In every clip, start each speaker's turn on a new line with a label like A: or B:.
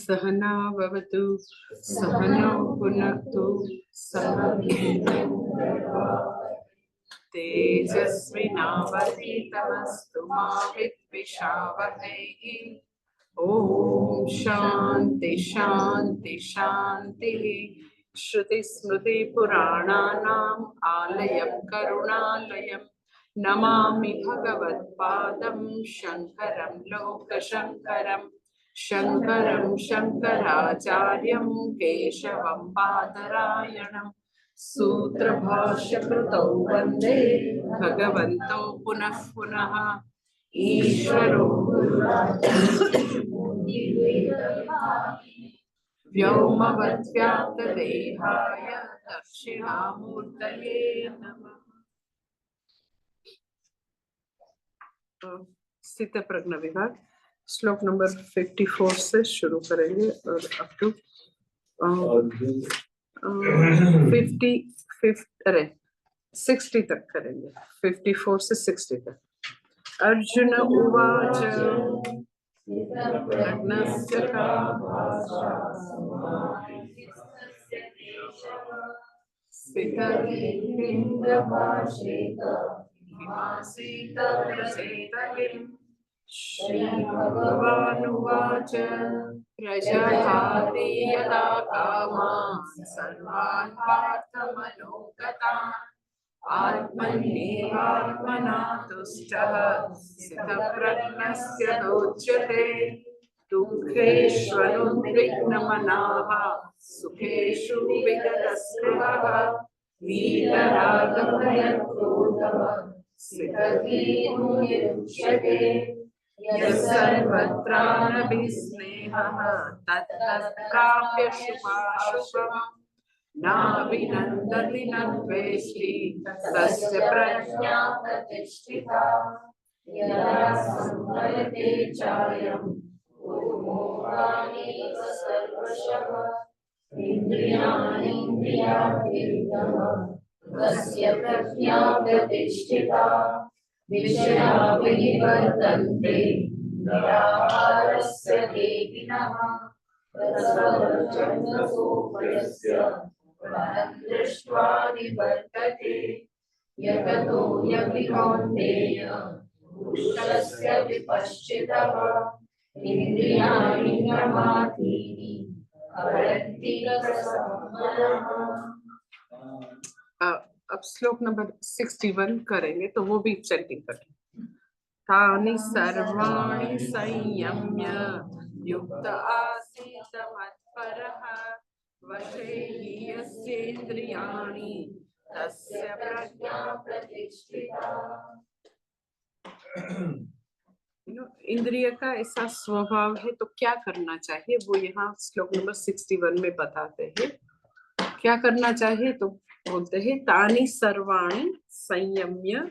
A: सहना भवतु सहनौ भुनक्तु सह तेजस्विनावधीतमस्तु मा विद्विषावहैः। ओम शांति शांति शांति। श्रुति स्मृति पुराणानाम् आलयं करुणालयं नमामि भगवत्पादं शंकरं लोकशंकरं शंकरं शंकराचार्यं केशवं बादरायणं सूत्रभाष्यकृतौ वन्दे भगवन्तौ पुनः पुनः। ईश्वरो व्योमवद्व्याप्तदेहाय दक्षिणामूर्तये नमः। स्थित प्रज्ञ विभाग श्लोक नंबर 54 से शुरू करेंगे और अप टू 60 तक करेंगे। 54 से 60 तक। अर्जुन उवाच प्रज्ञस्य का भाषा किमासीत प्रसेत किम्। श्रीभगवानुवाच प्रजहाति यदा कामान् सर्वान् पार्थमनोगतान् आत्मन्येवात्मना तुष्टः स्थितप्रज्ञस्य दोच्यते। दुःखेष्वनुद्विग्नमनाः सुखेषु विगतस्पृहः वीतरागभयक्रोधः स्थितधीर्मुच्यते। यः सर्वत्रानभिस्नेहः तत्तत्प्राप्य शुभाशुभम् नाभिनन्दति न द्वेष्टि तस्य प्रज्ञा प्रतिष्ठिता। यदा संवरते चायं मोहानेव सर्वशः इन्द्रियाणीन्द्रियार्थेभ्यः तस्य प्रज्ञा प्रतिष्ठिता। विषया विनिवर्तन्ते निराहारस्य देहिनः रसवर्जनसोपयस्य फलं दृष्ट्वा निवर्तते। यततो यपि कौन्तेय दुष्टस्य विपश्चितः इन्द्रियाणि प्रमाथीनि हरन्ति रसमनः। अब श्लोक नंबर 61 करेंगे तो वो भी चैंटिंग करेंगे। तानि सर्वाणि संयम्य युक्त आसीत मत्परः वशे हि यस्येन्द्रियाणि तस्य प्रज्ञा प्रतिष्ठिता। इंद्रिय का ऐसा स्वभाव है तो क्या करना चाहिए वो यहाँ श्लोक नंबर 61 में बताते हैं। क्या करना चाहिए तो बोलते हैं तानि सर्वाणि संयम्य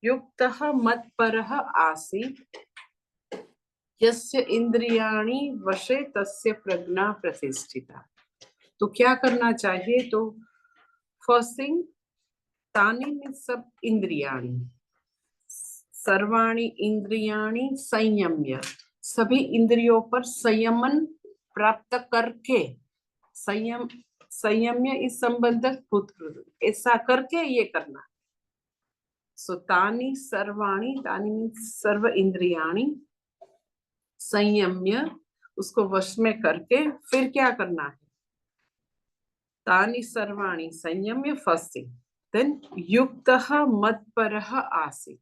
A: युक्तः मत्परः आसीत् यस्य इंद्रियाणि वशे तस्य प्रज्ञा प्रतिष्ठिता। तो क्या करना चाहिए तो फर्स्ट थिंग तानि में सब इंद्रियाणि सर्वाणि इंद्रियाणि संयम्य सभी इंद्रियों पर संयमन प्राप्त करके संयम्य इस संबंधक भूतकृत ऐसा करके ये करना। सो तानि सर्वाणि तानि सर्व इंद्रियाणि संयम्य उसको वश में करके फिर क्या करना है। तानि सर्वाणि संयम्य फर्स्ट थिंग देन युक्तः मत्परः आसीत्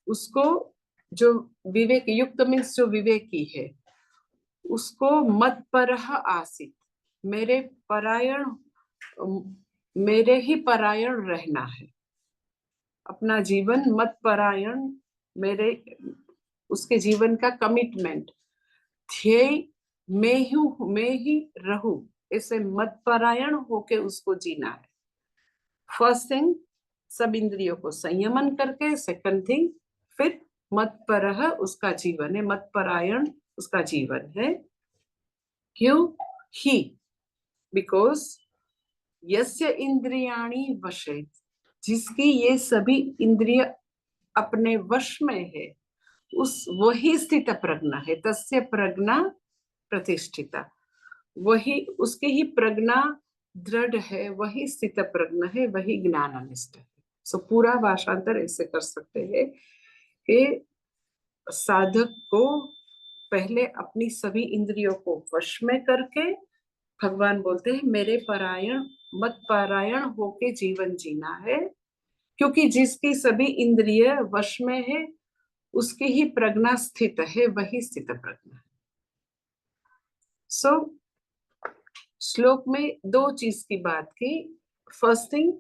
A: उसको जो विवेक युक्त मीन्स जो विवेकी है उसको मत्परः आसीत् मेरे ही परायण रहना है। अपना जीवन मत्परायण मेरे उसके जीवन का कमिटमेंट ध्येय मैं ही रहूं ऐसे मत्परायण होके उसको जीना है। फर्स्ट थिंग सब इंद्रियों को संयमन करके, सेकंड थिंग फिर मत्परः उसका जीवन है, मत्परायण उसका जीवन है। क्यों ही बिकॉज यस्य इंद्रियाणि वशे जिसकी ये सभी इंद्रिय अपने वश में है उस वही स्थित प्रज्ञा है। तस्य प्रज्ञा प्रतिष्ठिता, वही उसकी ही प्रज्ञा दृढ़ है, वही स्थित प्रज्ञ है, वही ज्ञाननिष्ठ है। सो पूरा भाषांतर ऐसे कर सकते हैं कि साधक को पहले अपनी सभी इंद्रियों को वश में करके, भगवान बोलते हैं मेरे परायण मत पारायण होके जीवन जीना है, क्योंकि जिसकी सभी इंद्रिय वश में है उसकी ही प्रज्ञा स्थित है, वही स्थित प्रज्ञा है। सो श्लोक में दो चीज की बात की। फर्स्ट थिंग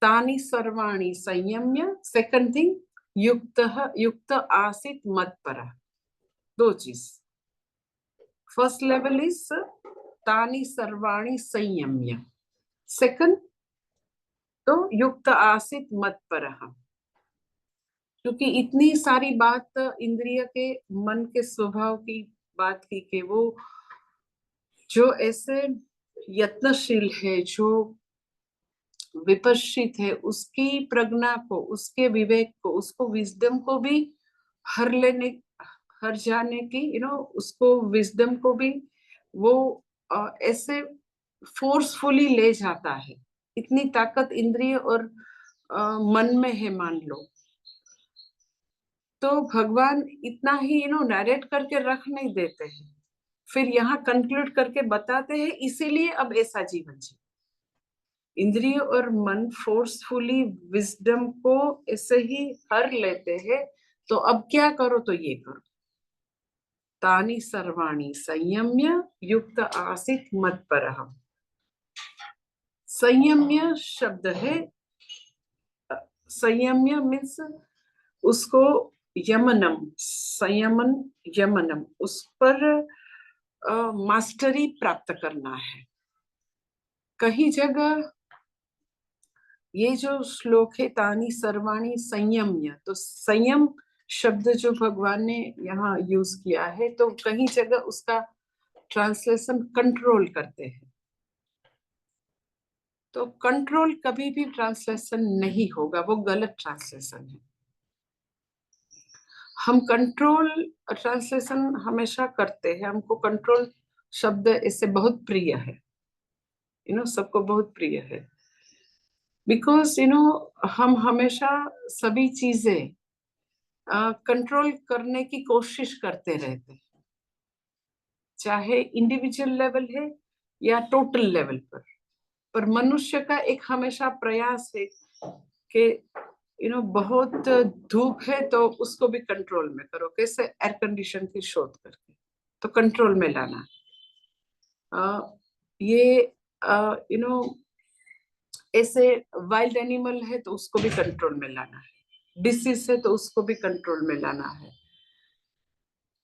A: तानि सर्वाणि संयम्य, सेकंड थिंग युक्त आसित मत्परः। दो चीज। फर्स्ट लेवल इज तानि सर्वाणि संयम्य, सेकंड तो युक्त आसित मत्परः। क्योंकि इतनी सारी बात इंद्रिय के मन के स्वभाव की बात की कि वो जो ऐसे यत्नशील है, जो विपश्चित है, उसकी प्रज्ञा को, उसके विवेक को, उसको विजडम को भी हर जाने की उसको विजडम को भी वो ऐसे फोर्सफुली ले जाता है। इतनी ताकत इंद्रिय और मन में है मान लो, तो भगवान इतना ही नैरेट करके रख नहीं देते हैं, फिर यहाँ कंक्लूड करके बताते हैं इसीलिए अब ऐसा जीवन जी। इंद्रिय और मन फोर्सफुली विजडम को ऐसे ही हर लेते हैं, तो अब क्या करो, तो ये करो। तानि सर्वाणि संयम्य युक्त आसित मत्परः। संयम्य शब्द है, संयम्य मीन्स उसको यमनम, संयमन यमनम, उस पर मास्टरी प्राप्त करना है। कहीं जगह ये जो श्लोक है तानि सर्वाणि संयम्य, तो संयम शब्द जो भगवान ने यहाँ यूज किया है, तो कहीं जगह उसका ट्रांसलेशन कंट्रोल करते हैं। तो कंट्रोल कभी भी ट्रांसलेशन नहीं होगा, वो गलत ट्रांसलेशन है। हम कंट्रोल ट्रांसलेशन हमेशा करते हैं, हमको कंट्रोल शब्द इससे बहुत प्रिय है, सबको बहुत प्रिय है। बिकॉज हम हमेशा सभी चीजें कंट्रोल करने की कोशिश करते रहते हैं, चाहे इंडिविजुअल लेवल है या टोटल लेवल पर मनुष्य का एक हमेशा प्रयास है कि बहुत धूप है तो उसको भी कंट्रोल में करो, कैसे एयर कंडीशन की शोध करके तो कंट्रोल में लाना। ये ऐसे वाइल्ड एनिमल है तो उसको भी कंट्रोल में लाना है, डिसीज है तो उसको भी कंट्रोल में लाना है।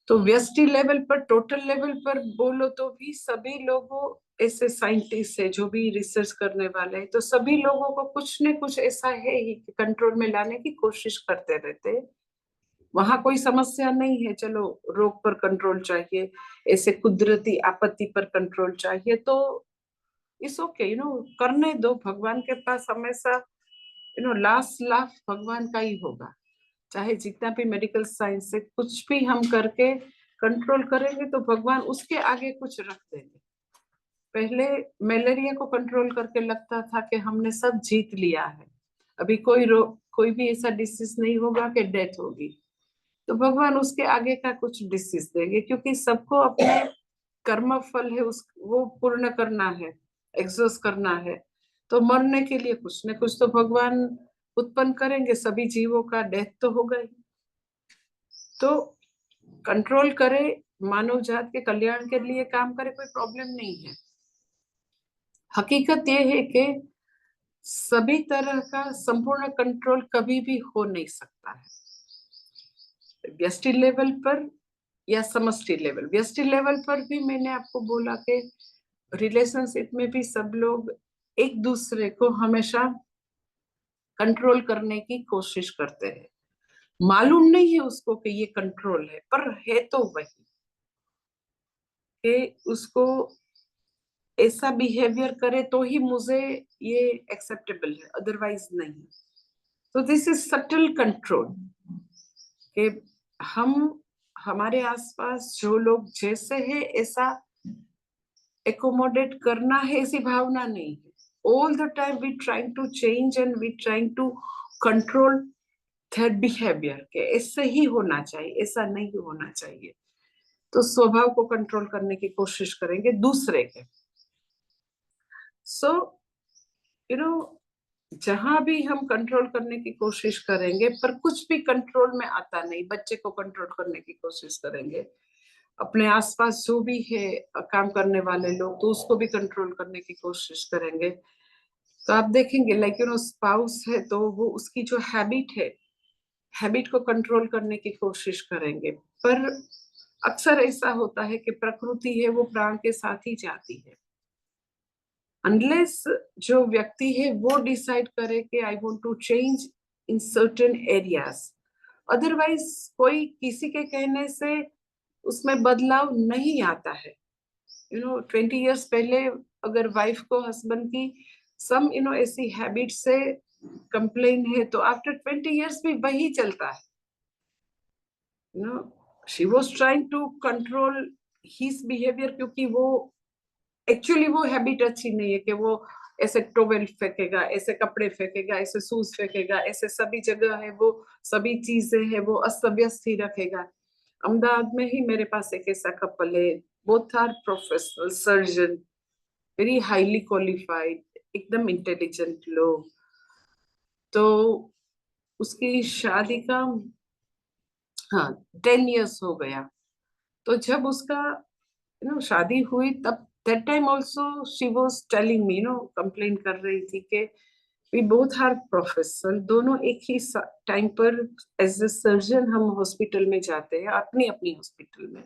A: तो व्यष्टि लेवल पर, टोटल लेवल पर बोलो तो भी सभी लोगों, ऐसे साइंटिस्ट है जो भी रिसर्च करने वाले हैं, तो सभी लोगों को कुछ न कुछ ऐसा है ही कि कंट्रोल में लाने की कोशिश करते रहते हैं। वहां कोई समस्या नहीं है, चलो रोग पर कंट्रोल चाहिए, ऐसे कुदरती आपत्ति पर कंट्रोल चाहिए, तो इस ओके करने दो। भगवान के पास हमेशा लास्ट लाभ भगवान का ही होगा। चाहे जितना भी मेडिकल साइंस से कुछ भी हम करके कंट्रोल करेंगे तो भगवान उसके आगे कुछ रख देंगे। पहले मलेरिया को कंट्रोल करके लगता था कि हमने सब जीत लिया है, अभी कोई भी ऐसा डिसीज नहीं होगा कि डेथ होगी, तो भगवान उसके आगे का कुछ डिसीज देंगे, क्योंकि सबको अपने कर्म फल है वो पूर्ण करना है, एग्जॉस्ट करना है, तो मरने के लिए कुछ न कुछ तो भगवान उत्पन्न करेंगे। सभी जीवों का डेथ तो होगा ही, तो कंट्रोल करे, मानव जात के कल्याण के लिए काम करे, कोई प्रॉब्लम नहीं है। हकीकत ये है कि सभी तरह का संपूर्ण कंट्रोल कभी भी हो नहीं सकता है, व्यष्टि लेवल पर या समष्टि लेवल। व्यष्टि लेवल पर भी मैंने आपको बोला कि रिलेशनशिप में भी सब लोग एक दूसरे को हमेशा कंट्रोल करने की कोशिश करते हैं, मालूम नहीं है उसको कि ये कंट्रोल है, पर है तो वही कि उसको ऐसा बिहेवियर करे तो ही मुझे ये एक्सेप्टेबल है, अदरवाइज नहीं। तो दिस इज सटल कंट्रोल कि हम हमारे आसपास जो लोग जैसे है ऐसा एकोमोडेट करना है, ऐसी भावना नहीं है। All the time we trying to change and we trying to control their behaviour के ऐसे ही होना चाहिए, ऐसा नहीं होना चाहिए। तो स्वभाव को कंट्रोल करने की कोशिश करेंगे दूसरे के। सो यू नो जहां भी हम कंट्रोल करने की कोशिश करेंगे पर कुछ भी कंट्रोल में आता नहीं, बच्चे को कंट्रोल करने की कोशिश करेंगे, अपने आसपास जो भी है काम करने वाले लोग तो उसको भी कंट्रोल करने की कोशिश करेंगे। तो आप देखेंगे लाइक स्पाउस है तो वो उसकी जो हैबिट को कंट्रोल करने की कोशिश करेंगे। पर अक्सर ऐसा होता है कि प्रकृति है वो प्राण के साथ ही जाती है, अनलेस जो व्यक्ति है वो डिसाइड करे कि I want to change in certain areas. Otherwise कोई किसी के कहने से उसमें बदलाव नहीं आता है। 20 इयर्स पहले अगर वाइफ को हस्बैंड की सम ऐसी हैबिट से कंप्लेन है तो आफ्टर 20 इयर्स भी वही चलता है। She was trying to control his behaviour, क्योंकि वो एक्चुअली वो हैबिट अच्छी नहीं है कि वो ऐसे टॉवेल फेंकेगा, ऐसे कपड़े फेंकेगा, ऐसे शूज फेंकेगा, ऐसे सभी जगह है वो सभी चीजें है वो अस्त व्यस्त ही रखेगा। अहमदाबाद में ही मेरे पास एक ऐसा कपल है, both are professional surgeon, very highly qualified, एकदम इंटेलिजेंट लोग। तो उसकी शादी का 10 इयर्स हो गया। तो जब उसका शादी हुई तब that time also she was telling me, complain कर रही थी कि वी बोथ आर प्रोफेशनल, दोनों एक ही टाइम पर एज ए सर्जन हम हॉस्पिटल में जाते हैं, अपनी अपनी हॉस्पिटल में।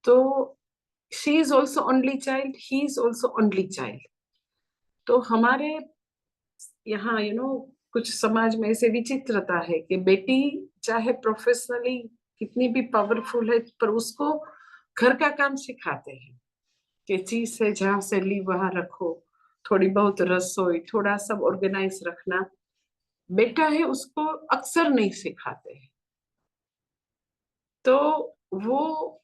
A: तो she is also only child, he is also only child. तो हमारे यहाँ कुछ समाज में ऐसे विचित्रता है कि बेटी चाहे प्रोफेशनली कितनी भी पावरफुल है पर उसको घर का काम सिखाते हैं कि चीज से जहां से ली वहां रखो, थोड़ी बहुत रसोई, थोड़ा सब ऑर्गेनाइज रखना। बेटा है उसको अक्सर नहीं सिखाते हैं। तो वो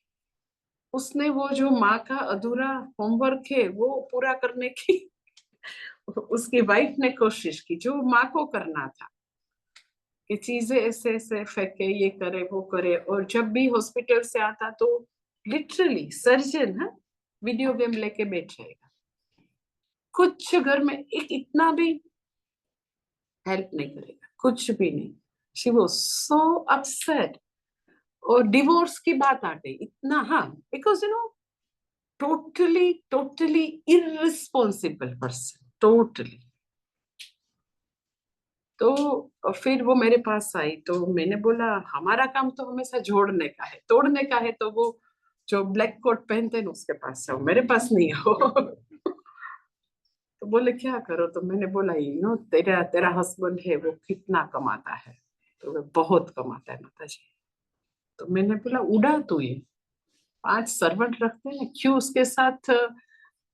A: उसने वो जो माँ का अधूरा होमवर्क है वो पूरा करने की उसकी वाइफ ने कोशिश की जो माँ को करना था, कि चीजें ऐसे ऐसे फेंके, ये करे वो करे। और जब भी हॉस्पिटल से आता तो लिटरली सर्जन वीडियो गेम लेके बैठ जाएगा, कुछ घर में एक इतना भी हेल्प नहीं करेगा, कुछ भी नहीं। She was so upset. और डिवोर्स की बात आ गई इतना, because totally totally irresponsible person, totally. तो फिर वो मेरे पास आई तो मैंने बोला हमारा काम तो हमेशा जोड़ने का है, तोड़ने का है तो वो जो ब्लैक कोट पहनते हैं उसके पास आओ, मेरे पास नहीं आओ। तो बोले क्या करो, तो मैंने बोला तेरा तेरा हस्बैंड है वो कितना कमाता है, तो वो बहुत कमाता है माता जी। तो मैंने बोला उड़ा तू ये 5 सर्वेंट रखते हैं, क्यों उसके साथ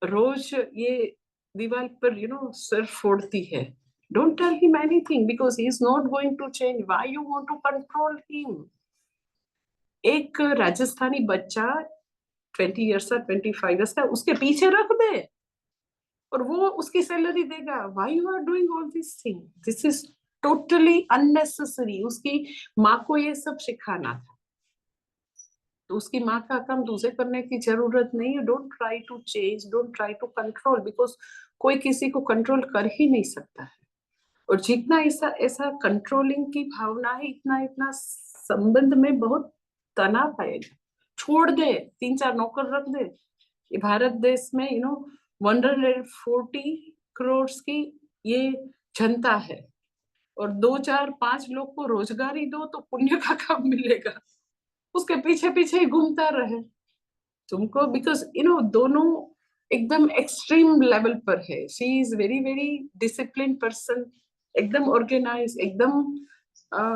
A: रोज ये दीवार पर सिर फोड़ती है। Don't tell him anything because he is not going to change, why you want to control him. एक राजस्थानी बच्चा 20 ईयर्स का 25 ईयर्स का उसके पीछे रख दे और वो उसकी सैलरी देगा। Why you are doing all this thing, this is totally unnecessary. उसकी माँ को ये सब सिखाना था तो उसकी माँ का काम दूसरे करने की जरूरत नहीं है। Don't try to change, don't try to control, because कोई किसी को कंट्रोल कर ही नहीं सकता है। और जितना ऐसा ऐसा कंट्रोलिंग की भावना है इतना इतना संबंध में बहुत तनाव आएगा। छोड़ दे, 3-4 नौकर रख दे। ये भारत देश में 140 करोड़ की ये जनता है और 2-4-5 लोग को रोजगार ही दो तो पुण्य का काम मिलेगा। उसके पीछे पीछे ही घूमता रहे तुमको, बिकॉज दोनों एकदम एक्सट्रीम लेवल पर है। She is very very discipline person, एकदम ऑर्गेनाइज, एकदम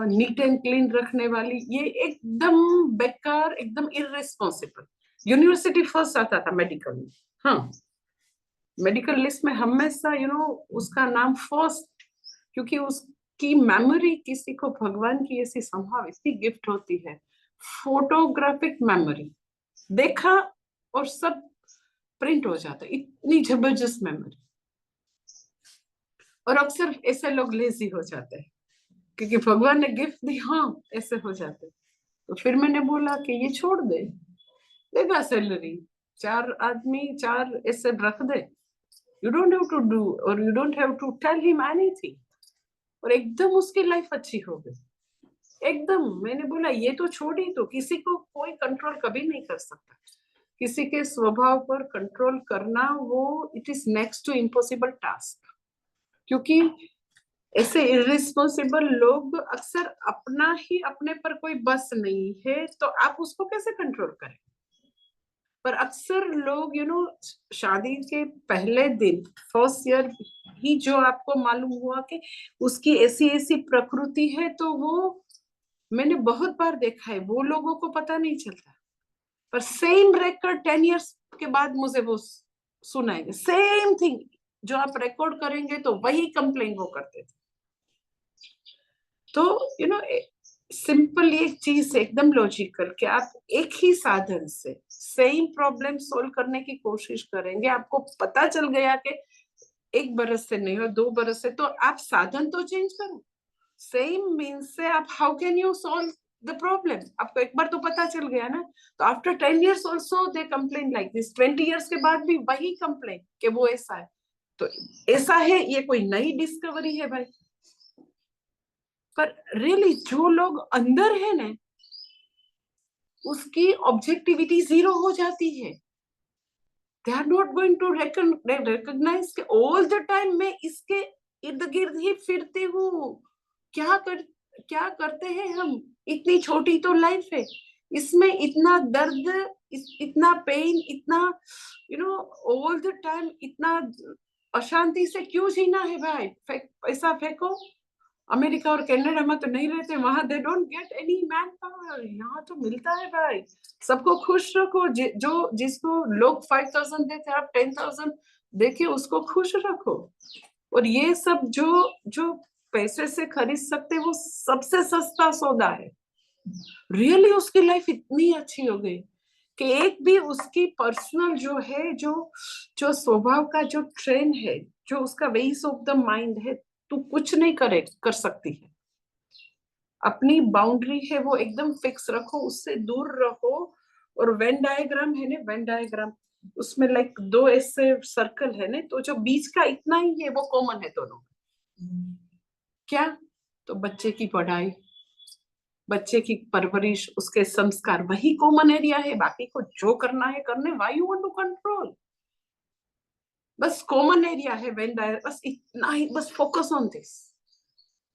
A: नीट एंड क्लीन रखने वाली। ये एकदम बेकार, एकदम इररिस्पॉन्सिबल। यूनिवर्सिटी फर्स्ट आता था मेडिकल में, मेडिकल लिस्ट में हमेशा उसका नाम फर्स्ट, क्योंकि उसकी मेमोरी, किसी को भगवान की ऐसी संभाव इतनी गिफ्ट होती है, फोटोग्राफिक मेमोरी, देखा और सब प्रिंट हो जाता है, इतनी जबरदस्त मेमोरी। और अक्सर ऐसे लोग लेजी हो जाते हैं क्योंकि भगवान ने गिफ्ट दी, हाँ ऐसे हो जाते। तो फिर मैंने बोला कि ये छोड़ दे, देगा सैलरी, 4 आदमी 4 ऐसे रख दे, you don't have to do और you don't have to tell him anything. और एकदम उसकी लाइफ अच्छी हो गई, एकदम। मैंने बोला ये तो छोड़ ही, तो किसी को कोई कंट्रोल कभी नहीं कर सकता, किसी के स्वभाव पर कंट्रोल करना वो it is next to impossible task. क्योंकि ऐसे इररिस्पॉन्सिबल लोग अक्सर अपना ही, अपने पर कोई बस नहीं है तो आप उसको कैसे कंट्रोल करें। पर अक्सर लोग शादी के पहले दिन, फर्स्ट ईयर ही जो आपको मालूम हुआ कि उसकी ऐसी ऐसी प्रकृति है, तो वो मैंने बहुत बार देखा है, वो लोगों को पता नहीं चलता। पर सेम रिकॉर्ड 10 इयर्स के बाद मुझे वो सुनाएंगे, सेम थिंग जो आप रिकॉर्ड करेंगे तो वही कंप्लेन वो करते थे। तो सिंपल एक चीज एकदम लॉजिकल कि आप एक ही साधन से सेम प्रॉब्लम सोल्व करने की कोशिश करेंगे, आपको पता चल गया कि 1 बरस से नहीं और 2 बरस से, तो आप साधन तो चेंज करो। सेम मीन्स से आप how can you solve the problem, आपको एक बार तो पता चल गया ना। तो after 10 years also they complain like this, 20 years के बाद भी वही कंप्लेन कि वो ऐसा है। तो ऐसा है, ये कोई नई डिस्कवरी है भाई। पर रियली जो लोग अंदर है ना, उसकी ऑब्जेक्टिविटी 0 हो जाती है। They are not going to recognise कि ऑल द टाइम मैं इसके इर्द गिर्द ही फिरती हूँ, क्या करते हैं हम, इतनी छोटी तो लाइफ है, इसमें इतना दर्द, इतना पेन, इतना ऑल द टाइम इतना अशांति से क्यों जीना है भाई। पैसा फेंको, अमेरिका और कनाडा में तो नहीं रहते, वहां they don't get any man power, यहाँ तो मिलता है भाई। सबको खुश रखो, जो जिसको लोग 5,000 देते आप 10,000 देके उसको खुश रखो। और ये सब जो जो पैसे से खरीद सकते वो सबसे सस्ता सौदा है। रियली उसकी लाइफ इतनी अच्छी हो गई कि एक भी उसकी पर्सनल जो है, जो जो स्वभाव का जो ट्रेन है, जो उसका वेस ऑफ द माइंड है, तू कुछ नहीं कर सकती है। अपनी बाउंड्री है वो एकदम फिक्स रखो, उससे दूर रहो। और वेन डायग्राम है ना, वेन डायग्राम, उसमें लाइक 2 ऐसे सर्कल है ना, तो जो बीच का इतना ही है वो कॉमन है दोनों। क्या? तो बच्चे की पढ़ाई, बच्चे की परवरिश, उसके संस्कार, वही कॉमन एरिया है। बाकी को जो करना है करने, why you want to control, बस कॉमन एरिया है वेन डायग्राम, बस इतना ही, बस फोकस ऑन दिस।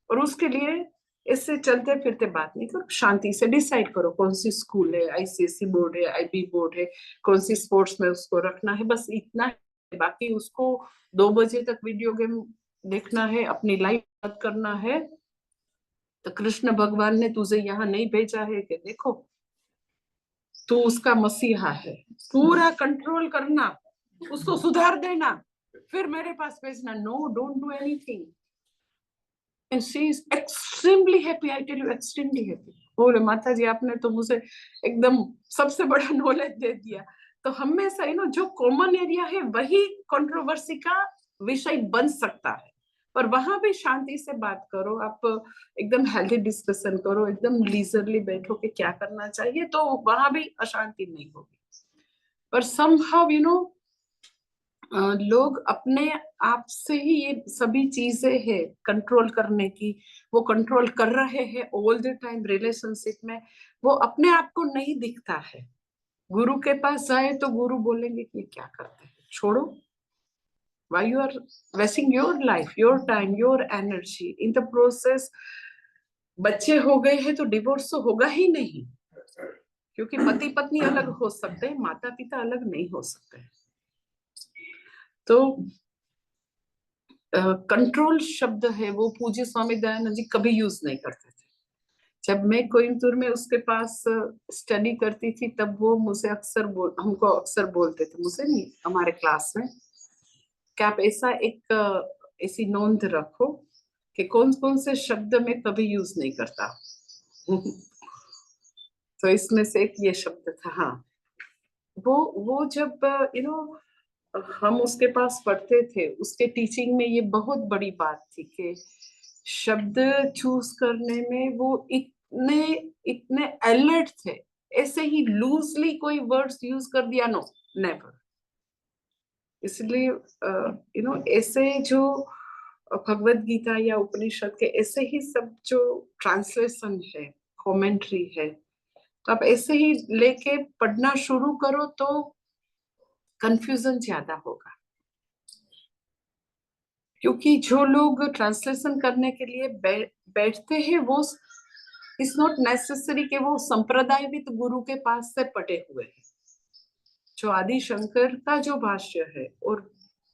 A: और उसके लिए इससे चलते फिरते बात नहीं करो, शांति से डिसाइड करो कौन सी स्कूल है, आईसीएसई बोर्ड है, आईबी बोर्ड है, कौन सी स्पोर्ट्स में उसको रखना है, बस इतना है। बाकी उसको 2 बजे तक वीडियो गेम देखना है, अपनी लाइफ बात करना है, तो कृष्ण भगवान ने तुझे यहाँ नहीं भेजा है कि देखो तू उसका मसीहा है, पूरा कंट्रोल करना, उसको सुधार देना, फिर मेरे पास भेजना। No, don't do anything. And she is extremely happy, I tell you, extremely happy। बोले माता जी आपने तो मुझे एकदम सबसे बड़ा नॉलेज दे दिया। तो हमेशा जो कॉमन एरिया है वही कंट्रोवर्सी का विषय बन सकता है, पर वहां भी शांति से बात करो, आप एकदम हेल्दी डिस्कशन करो, एकदम लीजरली बैठो कि क्या करना चाहिए, तो वहां भी अशांति नहीं होगी। पर समहाउ लोग अपने आप से ही ये सभी चीजें है कंट्रोल करने की, वो कंट्रोल कर रहे हैं ऑल द टाइम रिलेशनशिप में, वो अपने आप को नहीं दिखता है। गुरु के पास जाए तो गुरु बोलेंगे कि क्या करते हैं, छोड़ो, why you are wasting your life, your time, your energy in the process. बच्चे हो गए हैं तो डिवोर्स तो होगा ही नहीं, क्योंकि पति पत्नी अलग हो सकते हैं, माता पिता अलग नहीं हो सकते। तो कंट्रोल शब्द है वो पूज्य स्वामी दयानंद जी कभी यूज नहीं करते थे। जब मैं कोयम्बतूर में उसके पास स्टडी करती थी, तब वो मुझे हमको अक्सर बोलते थे, मुझे नहीं, हमारे क्लास में, कि आप ऐसी नोंद रखो कि कौन कौन से शब्द मैं कभी यूज नहीं करता। तो इसमें से एक ये शब्द था। हाँ, वो जब हम उसके पास पढ़ते थे, उसके टीचिंग में ये बहुत बड़ी बात थी कि शब्द चूज करने में वो इतने इतने अलर्ट थे। ऐसे ही लूजली कोई वर्ड्स यूज कर दिया, नो, नेवर। इसलिए ऐसे जो भगवत गीता या उपनिषद के ऐसे ही सब जो ट्रांसलेशन है, कमेंट्री है, तो आप ऐसे ही लेके पढ़ना शुरू करो तो कंफ्यूजन ज्यादा होगा। क्योंकि जो लोग ट्रांसलेशन करने के लिए बैठते हैं वो इट्स नॉट नेसेसरी कि वो संप्रदायविद गुरु के पास से पढ़े हुए हैं। जो आदि शंकर का जो भाष्य है और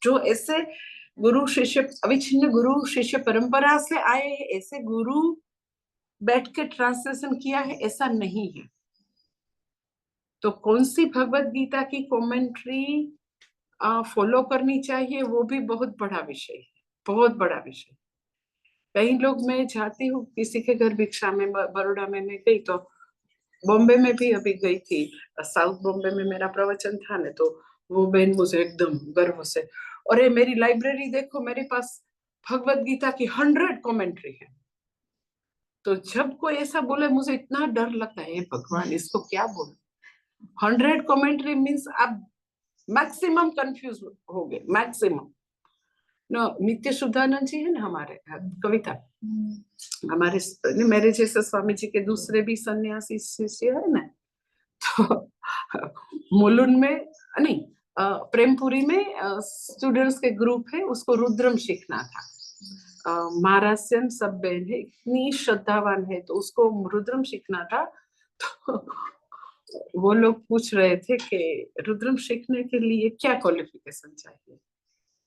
A: जो ऐसे गुरु शिष्य अविच्छिन्न गुरु शिष्य परंपरा से आए हैं, ऐसे गुरु बैठ के ट्रांसलेशन किया है, ऐसा नहीं है। तो कौन सी भगवत गीता की कमेंट्री फॉलो करनी चाहिए, वो भी बहुत बड़ा विषय है, बहुत बड़ा विषय। कई लोग, मैं जाती हूँ किसी के घर भिक्षा में, बड़ौदा में मैं गई, तो बॉम्बे में भी अभी गई थी, साउथ बॉम्बे में मेरा प्रवचन था ना, तो वो बहन मुझे एकदम गर्व से, अरे मेरी लाइब्रेरी देखो, मेरे पास भगवत गीता की 100 कमेंट्री है। तो जब कोई ऐसा बोले, मुझे इतना डर लगता है, भगवान इसको क्या बोले। 100 कमेंट्री मीन्स आप मैक्सिमम कंफ्यूज हो गए, मैक्सिमम। नो, नित्य शुद्धानंद जी है ना हमारे कविता, हमारे मेरे जैसे स्वामी जी के दूसरे भी सन्यासी शिष्य है ना, तो मुलुंड में नहीं, प्रेमपुरी में स्टूडेंट्स के ग्रुप है, उसको रुद्रम सीखना था। महाराष्ट्रन सब बहन है, इतनी श्रद्धावान है, तो उसको रुद्रम सीखना था। तो वो लोग पूछ रहे थे कि रुद्रम सीखने के लिए क्या क्वालिफिकेशन चाहिए।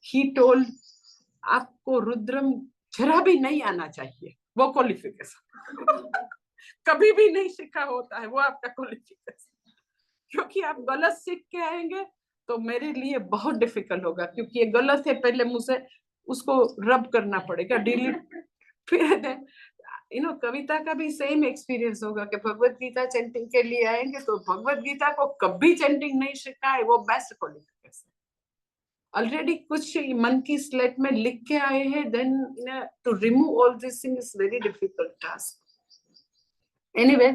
A: ही टोल्ड, आपको रुद्रम जरा भी नहीं आना चाहिए, वो क्वालिफिकेशन। कभी भी नहीं सीखा होता है वो आपका क्वालिफिकेशन, क्योंकि आप गलत सीख के आएंगे तो मेरे लिए बहुत डिफिकल्ट होगा, क्योंकि ये गलत है, पहले मुझे उसको रब करना पड़ेगा, डिलीट, फिर कविता का भी सेम एक्सपीरियंस होगा कि भगवत गीता चैंटिंग के लिए आएंगे तो भगवत गीता को कभी चैंटिंग नहीं सीखा है, वो बेस्ट क्वालिफिकेशन। ऑलरेडी कुछ मन की स्लेट में लिख के आए हैं, then to remove all this thing is very difficult task. Anyway,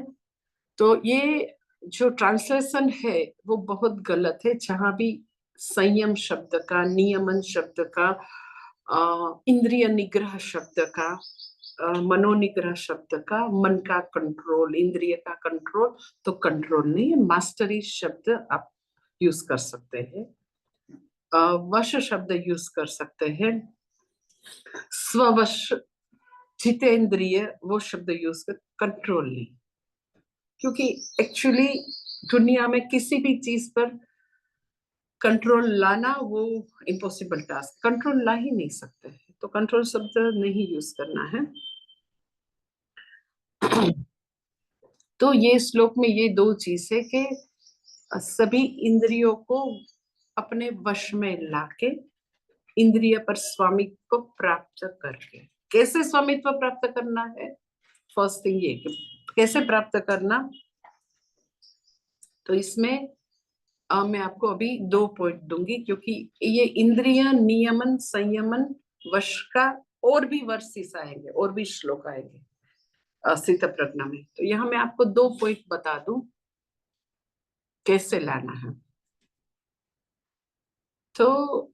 A: तो ये जो ट्रांसलेशन है वो बहुत गलत है। जहां भी संयम शब्द का, नियमन शब्द का, इंद्रिय निग्रह शब्द का, मनोनिग्रह शब्द का, मन का कंट्रोल, इंद्रिय का कंट्रोल, तो कंट्रोल नहीं है, मास्टरी शब्द आप यूज कर सकते हैं, वश शब्द यूज कर सकते हैं, स्ववश, जितेंद्रिय, वो शब्द यूज कर, कंट्रोल नहीं। क्योंकि एक्चुअली दुनिया में किसी भी चीज पर कंट्रोल लाना वो इम्पॉसिबल टास्क, कंट्रोल ला ही नहीं सकते, तो कंट्रोल शब्द नहीं यूज करना है। तो ये श्लोक में ये दो चीज है कि सभी इंद्रियों को अपने वश में लाके इंद्रिय पर स्वामित्व प्राप्त करके, कैसे स्वामित्व प्राप्त करना है, फर्स्ट थिंग ये कैसे प्राप्त करना। तो इसमें मैं आपको अभी 2 पॉइंट दूंगी, क्योंकि ये इंद्रिय नियमन संयमन वश का और भी वर्सेस आएंगे, और भी श्लोक आएंगे स्थित प्रज्ञा में। तो यहाँ मैं आपको 2 पॉइंट बता दूं कैसे लाना है। तो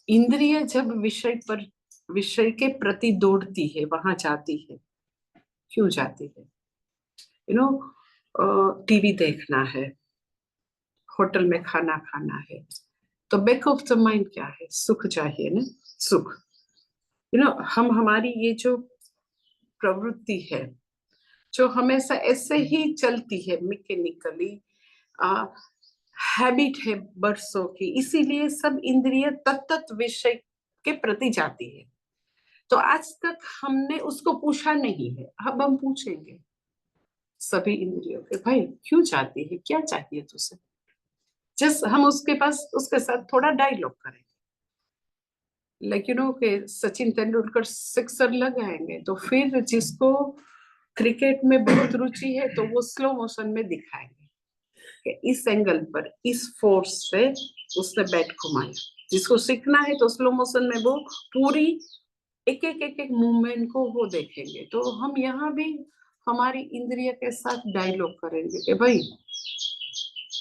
A: इंद्रिय जब विषय के प्रति दौड़ती है, वहां जाती है, क्यों जाती है? टीवी देखना है, होटल में खाना खाना है, तो बैक ऑफ द माइंड क्या है? सुख चाहिए ना, सुख। हम हमारी ये जो प्रवृत्ति है जो हमेशा ऐसे ही चलती है, मैकेनिकली हैबिट है बरसों की, इसीलिए सब इंद्रिय तत्त विषय के प्रति जाती है। तो आज तक हमने उसको पूछा नहीं है, अब हम पूछेंगे सभी इंद्रियों के, भाई क्यों जाती है, क्या चाहिए तुझे? जस्ट हम उसके पास उसके साथ थोड़ा डायलॉग करें, लेकिन के सचिन तेंदुलकर सिक्सर लगाएंगे तो फिर जिसको क्रिकेट में बहुत रुचि है तो वो स्लो मोशन में दिखाएंगे कि इस एंगल पर इस फोर्स से उसने बैट घुमाया। जिसको सीखना है तो स्लो मोशन में वो पूरी एक एक मूवमेंट को वो देखेंगे। तो हम यहाँ भी हमारी इंद्रिय के साथ डायलॉग करेंगे कि भाई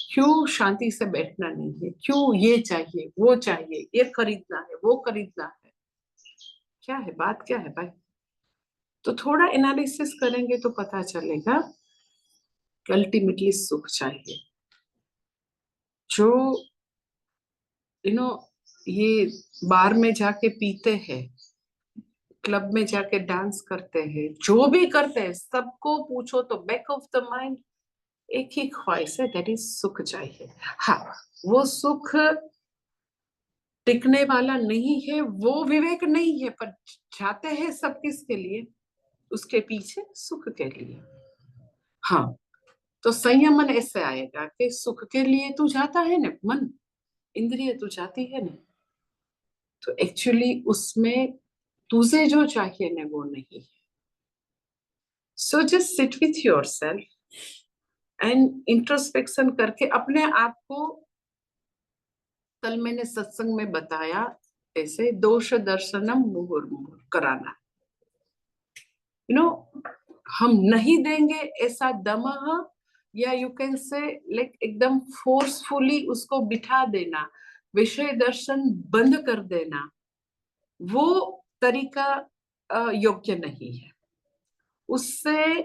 A: क्यों शांति से बैठना नहीं है, क्यों ये चाहिए वो चाहिए, ये खरीदना है वो खरीदना है, क्या है बात, क्या है भाई। तो थोड़ा एनालिसिस करेंगे तो पता चलेगा कि अल्टीमेटली सुख चाहिए। जो ये बार में जाके पीते हैं, क्लब में जाके डांस करते हैं, जो भी करते हैं, सबको पूछो तो बैक ऑफ द माइंड एक ही ख्वाहिश है, दैट इज सुख चाहिए। हाँ, वो सुख टिकने वाला नहीं है, वो विवेक नहीं है, पर जाते हैं सब किसके लिए, उसके पीछे सुख के लिए। हाँ, तो संयमन ऐसे आएगा कि सुख के लिए तू जाता है ना, मन इंद्रिय तू जाती है ना, तो एक्चुअली उसमें तुझे जो चाहिए ना वो नहीं है। So just sit with your self and introspection करके अपने आप को, कल मैंने सत्संग में बताया ऐसे दोष दर्शनम मुहुर्मुहुर कराना। हम नहीं देंगे ऐसा दमह, या यू कैन से लाइक एकदम फोर्सफुली उसको बिठा देना, विषय दर्शन बंद कर देना, वो तरीका योग्य नहीं है। उससे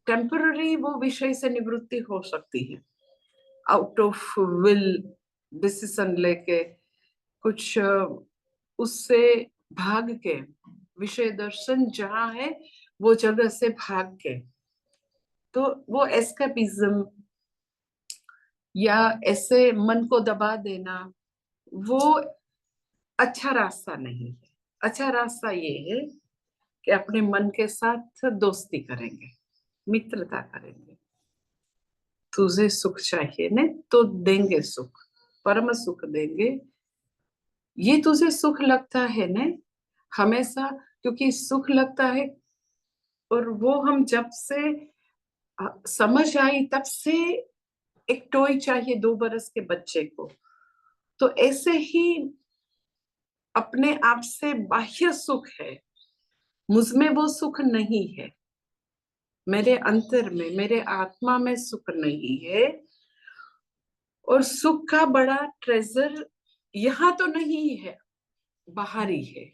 A: टेम्पररी वो विषय से निवृत्ति हो सकती है, आउट ऑफ विल डिसीजन लेके कुछ उससे भाग के, विषय दर्शन जहां है वो जगह से भाग के, तो वो एस्केपिज्म या ऐसे मन को दबा देना वो अच्छा रास्ता नहीं है। अच्छा रास्ता ये है कि अपने मन के साथ दोस्ती करेंगे, मित्रता करेंगे। तुझे सुख चाहिए ने तो देंगे सुख, परम सुख देंगे। ये तुझे सुख लगता है ने हमेशा, क्योंकि सुख लगता है, और वो हम जब से समझ आई तब से एक टॉय चाहिए 2 बरस के बच्चे को, तो ऐसे ही अपने आप से बाह्य सुख है, मुझमें वो सुख नहीं है, मेरे अंतर में मेरे आत्मा में सुख नहीं है। और सुख का बड़ा ट्रेजर यहाँ तो नहीं है, बाहर ही है।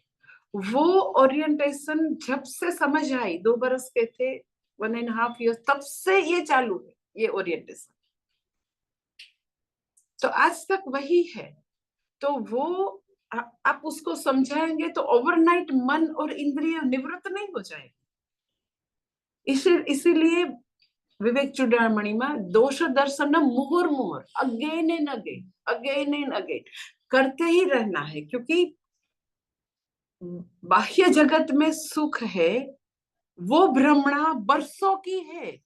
A: वो ओरिएंटेशन जब से समझ आई, 2 बरस के थे, 1.5 years, तब से ये चालू है, ये ओरिएंटेशन। तो आज तक वही है। तो वो आप उसको समझाएंगे तो ओवरनाइट मन और इंद्रिय निवृत्त नहीं हो जाएगी। इसीलिए विवेक चूड़ामणि में दोष दर्शन मुहुर्मुहुर, again and again, again and again करते ही रहना है। क्योंकि बाह्य जगत में सुख है, वो भ्रमणा बरसों की है,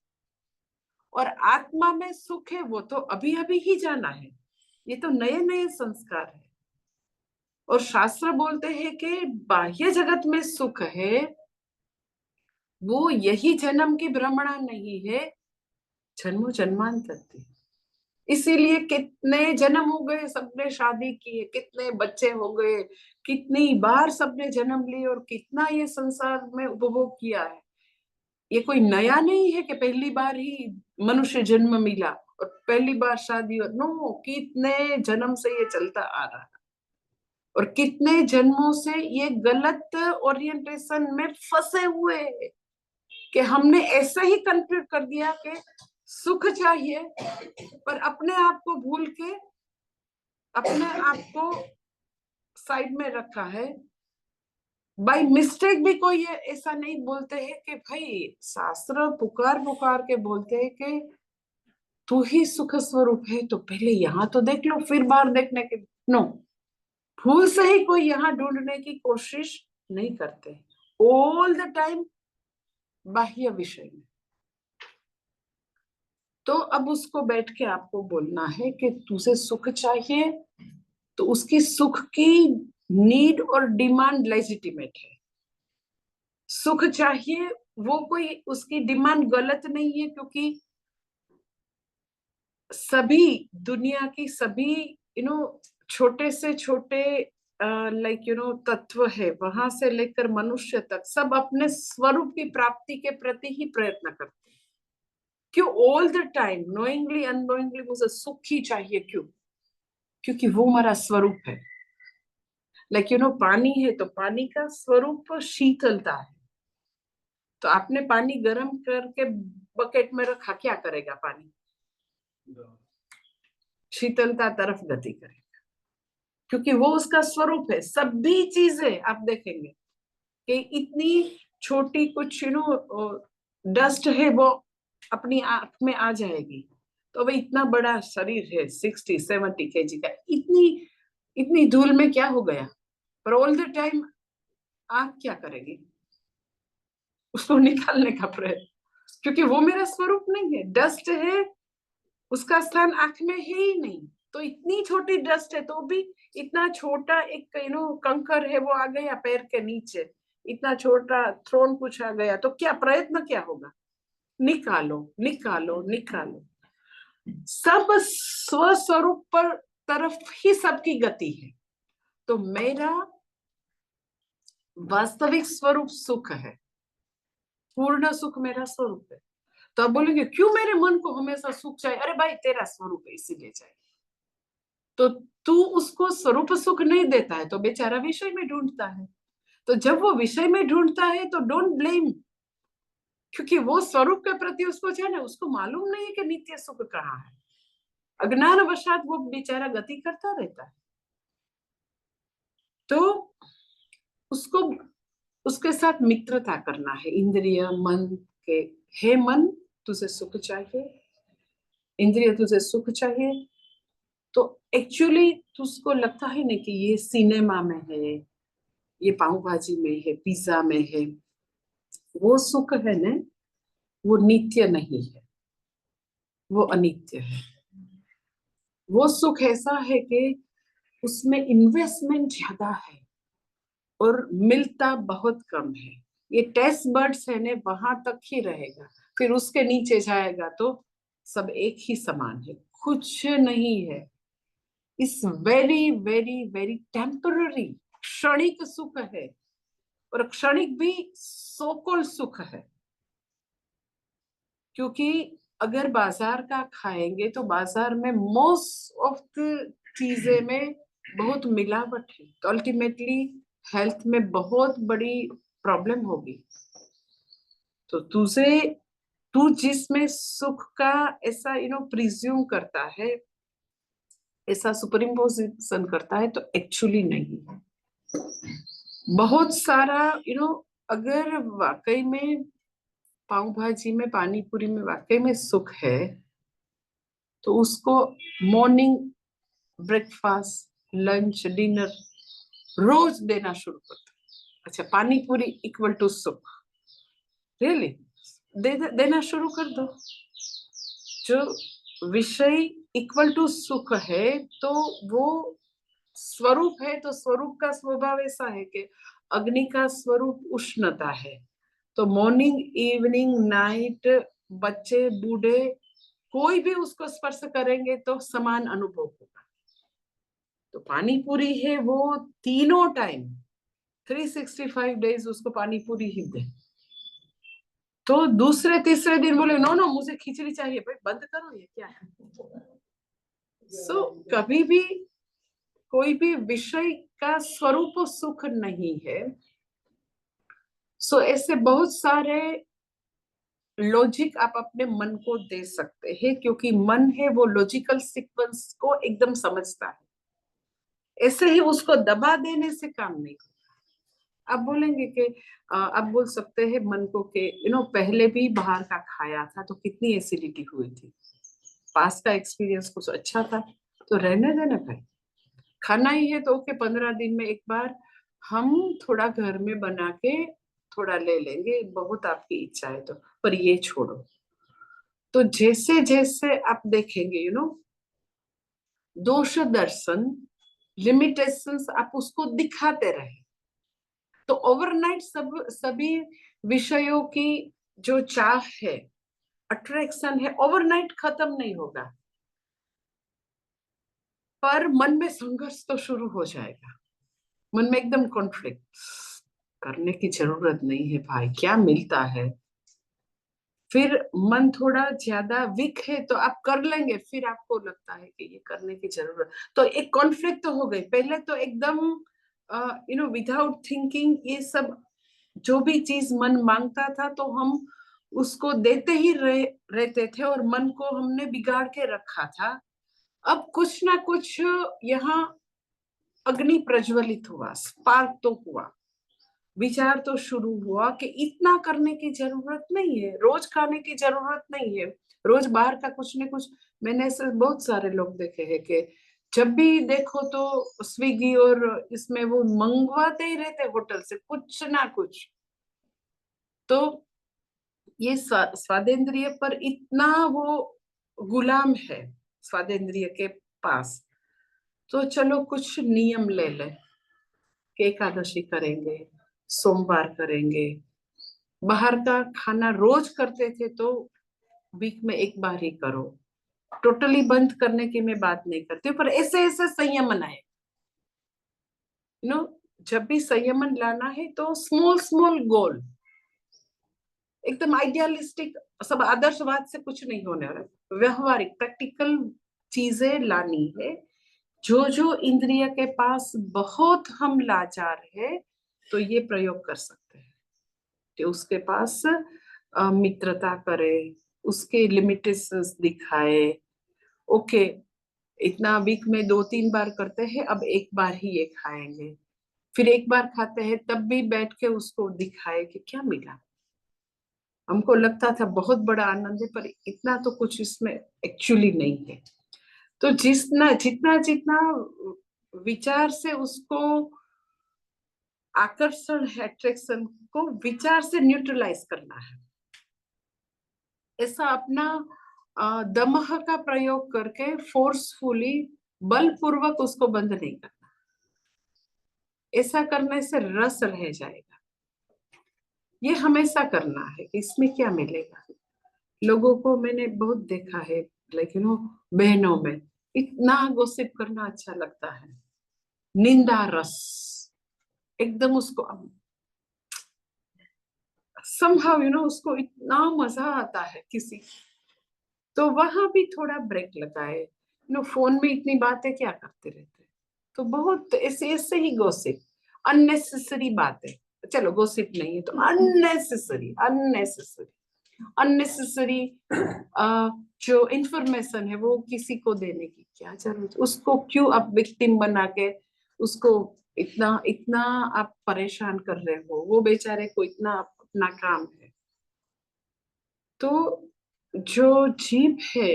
A: और आत्मा में सुख है वो तो अभी अभी ही जाना है, ये तो नए नए संस्कार है। और शास्त्र बोलते हैं कि बाह्य जगत में सुख है, वो यही जन्म की भ्रमणा नहीं है, जन्मों जन्मांतर की। इसीलिए कितने जन्म हो गए, सबने शादी की है, कितने बच्चे हो गए, कितनी बार सबने जन्म लिए, और कितना ये संसार में उपभोग किया है। ये कोई नया नहीं है कि पहली बार ही मनुष्य जन्म मिला और पहली बार शादी, और नो, कितने जन्म से ये चलता आ रहा है। और कितने जन्मों से ये गलत ओरिएंटेशन में फंसे हुए हैं कि हमने ऐसा ही कंक्लूड कर दिया कि सुख चाहिए, पर अपने आप को भूल के अपने आप को साइड में रखा है। बाय मिस्टेक भी कोई ऐसा नहीं बोलते हैं कि भाई, शास्त्र पुकार पुकार के बोलते हैं कि तू ही सुख स्वरूप है, तो पहले यहाँ तो देख लो फिर बाहर देखने के। नो, भूल से ही कोई यहाँ ढूंढने की कोशिश नहीं करते, ऑल द टाइम बाह्य विषय में। तो अब उसको बैठ के आपको बोलना है कि तुझे सुख चाहिए, तो उसकी सुख की नीड और डिमांड लेजिटिमेट है। सुख चाहिए वो कोई उसकी डिमांड गलत नहीं है, क्योंकि सभी दुनिया की सभी छोटे से छोटे लाइक तत्व है, वहां से लेकर मनुष्य तक सब अपने स्वरूप की प्राप्ति के प्रति ही प्रयत्न करते हैं। क्यों? All the time knowingly unknowingly मुझे सुख ही चाहिए। क्यों? क्योंकि वो हमारा स्वरूप है। लाइक पानी है तो पानी का स्वरूप शीतलता है। तो आपने पानी गर्म करके बकेट में रखा, क्या करेगा पानी? शीतलता तरफ गति करेगा, क्योंकि वो उसका स्वरूप है। सभी चीजें आप देखेंगे कि इतनी छोटी कुछ डस्ट है, वो अपनी आंख में आ जाएगी, तो वह इतना बड़ा शरीर है 60-70 kg का, इतनी इतनी धूल में क्या हो गया? पर ऑल द टाइम आंख क्या करेगी? उसको निकालने का प्रयत्न, क्योंकि वो मेरा स्वरूप नहीं है। डस्ट है, उसका स्थान आंख में है ही नहीं। तो इतनी छोटी डस्ट है तो भी इतना छोटा एक कंकर है, वो आ गया पैर के नीचे, इतना छोटा थ्रोन कुछ आ गया, तो क्या प्रयत्न क्या होगा? निकालो निकालो निकालो। सब स्वस्वरूप पर तरफ ही सबकी गति है। तो मेरा वास्तविक स्वरूप सुख है, पूर्ण सुख मेरा स्वरूप है। तो आप बोलेंगे क्यों मेरे मन को हमेशा सुख चाहिए? अरे भाई, तेरा स्वरूप है इसीलिए चाहिए। तो तू उसको स्वरूप सुख नहीं देता है तो बेचारा विषय में ढूंढता है। तो जब वो विषय में ढूंढता है तो डोंट ब्लेम, क्योंकि वो स्वरूप के प्रति उसको जाने, उसको मालूम नहीं है कि नित्य सुख कहाँ है। अज्ञान वशात वो बेचारा गति करता रहता है। तो उसको उसके साथ मित्रता करना है, इंद्रिय मन के। हे मन, तुझे सुख चाहिए, इंद्रिय तुझे सुख चाहिए, तो एक्चुअली तुझको लगता है ना कि ये सिनेमा में है, ये पाव भाजी में है, पिज्जा में है, वो सुख है ना, वो नित्य नहीं है, वो अनित्य है। वो सुख ऐसा है कि उसमें इन्वेस्टमेंट ज्यादा है और मिलता बहुत कम है। ये टेस्ट बर्ड्स है ने, वहां तक ही रहेगा, फिर उसके नीचे जाएगा तो सब एक ही समान है, कुछ नहीं है। इस वेरी वेरी वेरी टेम्पररी क्षणिक सुख है, और क्षणिक भी सोकोल सुख है। क्योंकि अगर बाजार का खाएंगे तो बाजार में मोस्ट ऑफ द चीजें में बहुत मिलावट है, तो अल्टीमेटली हेल्थ में बहुत बड़ी प्रॉब्लम होगी। तो तू जिसमें सुख का ऐसा प्रिज्यूम करता है, ऐसा सुपर इम्पोजिशन करता है, तो एक्चुअली नहीं है। बहुत सारा अगर वाकई में पाव भाजी में, पानी पूरी में वाकई में सुख है, तो उसको मॉर्निंग ब्रेकफास्ट, लंच, डिनर रोज देना शुरू कर दो। अच्छा, पानी पूरी इक्वल टू सुख, रियली देना शुरू कर दो। जो विषय इक्वल टू सुख है, तो वो स्वरूप है, तो स्वरूप का स्वभाव ऐसा है कि अग्नि का स्वरूप उष्णता है, तो मॉर्निंग इवनिंग नाइट, बच्चे बूढ़े कोई भी उसको स्पर्श करेंगे तो समान अनुभव होगा। तो पानी पूरी है, वो तीनों टाइम 365 डेज उसको पानी पूरी ही दे। तो दूसरे तीसरे दिन बोले नो नो मुझे खिचड़ी चाहिए, भाई बंद करो, ये क्या है? कभी भी कोई भी विषय का स्वरूप सुख नहीं है। ऐसे बहुत सारे लॉजिक आप अपने मन को दे सकते हैं, क्योंकि मन है वो लॉजिकल सीक्वेंस को एकदम समझता है। ऐसे ही उसको दबा देने से काम नहीं। आप बोलेंगे कि आप बोल सकते हैं मन को कि पहले भी बाहर का खाया था तो कितनी एसिडिटी हुई थी, पास का एक्सपीरियंस कुछ अच्छा था, तो रहने देना भाई। खाना ही है तो ओके, 15 दिन में एक बार हम थोड़ा घर में बना के थोड़ा ले लेंगे, बहुत आपकी इच्छा है तो, पर ये छोड़ो। तो जैसे जैसे आप देखेंगे दोष दर्शन, लिमिटेशंस आप उसको दिखाते रहे, तो ओवरनाइट सभी विषयों की जो चाह है, अट्रैक्शन है, ओवरनाइट खत्म नहीं होगा, पर मन में संघर्ष तो शुरू हो जाएगा। मन में एकदम कॉन्फ्लिक्ट, करने की जरूरत नहीं है भाई, क्या मिलता है। फिर मन थोड़ा ज्यादा वीक है तो आप कर लेंगे, फिर आपको लगता है कि ये करने की जरूरत, तो एक कॉन्फ्लिक्ट तो हो गई। पहले तो एकदम विदाउट थिंकिंग ये सब जो भी चीज मन मांगता था तो हम उसको देते ही रहते थे और मन को हमने बिगाड़ के रखा था। अब कुछ ना कुछ यहाँ अग्नि प्रज्वलित हुआ, स्पार्क तो हुआ, विचार तो शुरू हुआ कि इतना करने की जरूरत नहीं है, रोज खाने की जरूरत नहीं है, रोज बाहर का कुछ न कुछ। मैंने ऐसे बहुत सारे लोग देखे हैं कि जब भी देखो तो स्विगी और इसमें वो मंगवाते ही रहते होटल से कुछ ना कुछ। तो ये स्वादेंद्रिय पर इतना वो गुलाम है स्वादेंद्रिय के पास। तो चलो कुछ नियम ले ले कि एकादशी करेंगे, सोमवार करेंगे, बाहर का खाना रोज करते थे तो वीक में एक बार ही करो। टोटली बंद करने की मैं बात नहीं करती, पर ऐसे ऐसे संयमन है। जब भी संयमन लाना है तो स्मॉल स्मॉल गोल, एकदम आइडियलिस्टिक सब आदर्शवाद से कुछ नहीं होने वाला, व्यवहारिक प्रैक्टिकल चीजें लानी है। जो जो इंद्रिय के पास बहुत हम लाचार है तो ये प्रयोग कर सकते हैं कि उसके पास मित्रता करे, उसके लिमिटेशंस दिखाए। ओके, इतना वीक में 2-3 बार करते हैं, अब एक बार ही ये खाएंगे, फिर एक बार खाते हैं तब भी बैठ के उसको दिखाए कि क्या मिला। हमको लगता था बहुत बड़ा आनंद है, पर इतना तो कुछ इसमें एक्चुअली नहीं है। तो जितना जितना जितना विचार से उसको आकर्षण है, अट्रैक्शन को विचार से न्यूट्रलाइज करना है। ऐसा अपना दमह का प्रयोग करके फोर्सफुली बलपूर्वक उसको बंद नहीं करना। ऐसा करने से रस रह जाएगा। ये हमेशा करना है, इसमें क्या मिलेगा। लोगों को मैंने बहुत देखा है, लेकिन बहनों में इतना गोसिप करना अच्छा लगता है, निंदा रस एकदम उसको somehow उसको इतना मजा आता है किसी। तो वहां भी थोड़ा ब्रेक लगाए। फोन में इतनी बातें क्या करते रहते, तो बहुत ऐसे ऐसे ही गोसिप, अननेसेसरी बातें। चलो गोसिप नहीं है तो अननेसेसरी अननेसेसरी अननेसेसरी जो इंफॉर्मेशन है वो किसी को देने की क्या जरूरत, उसको क्यों आप विक्टिम बना के उसको इतना इतना आप परेशान कर रहे हो। वो बेचारे को इतना अपना काम है। तो जो जीव है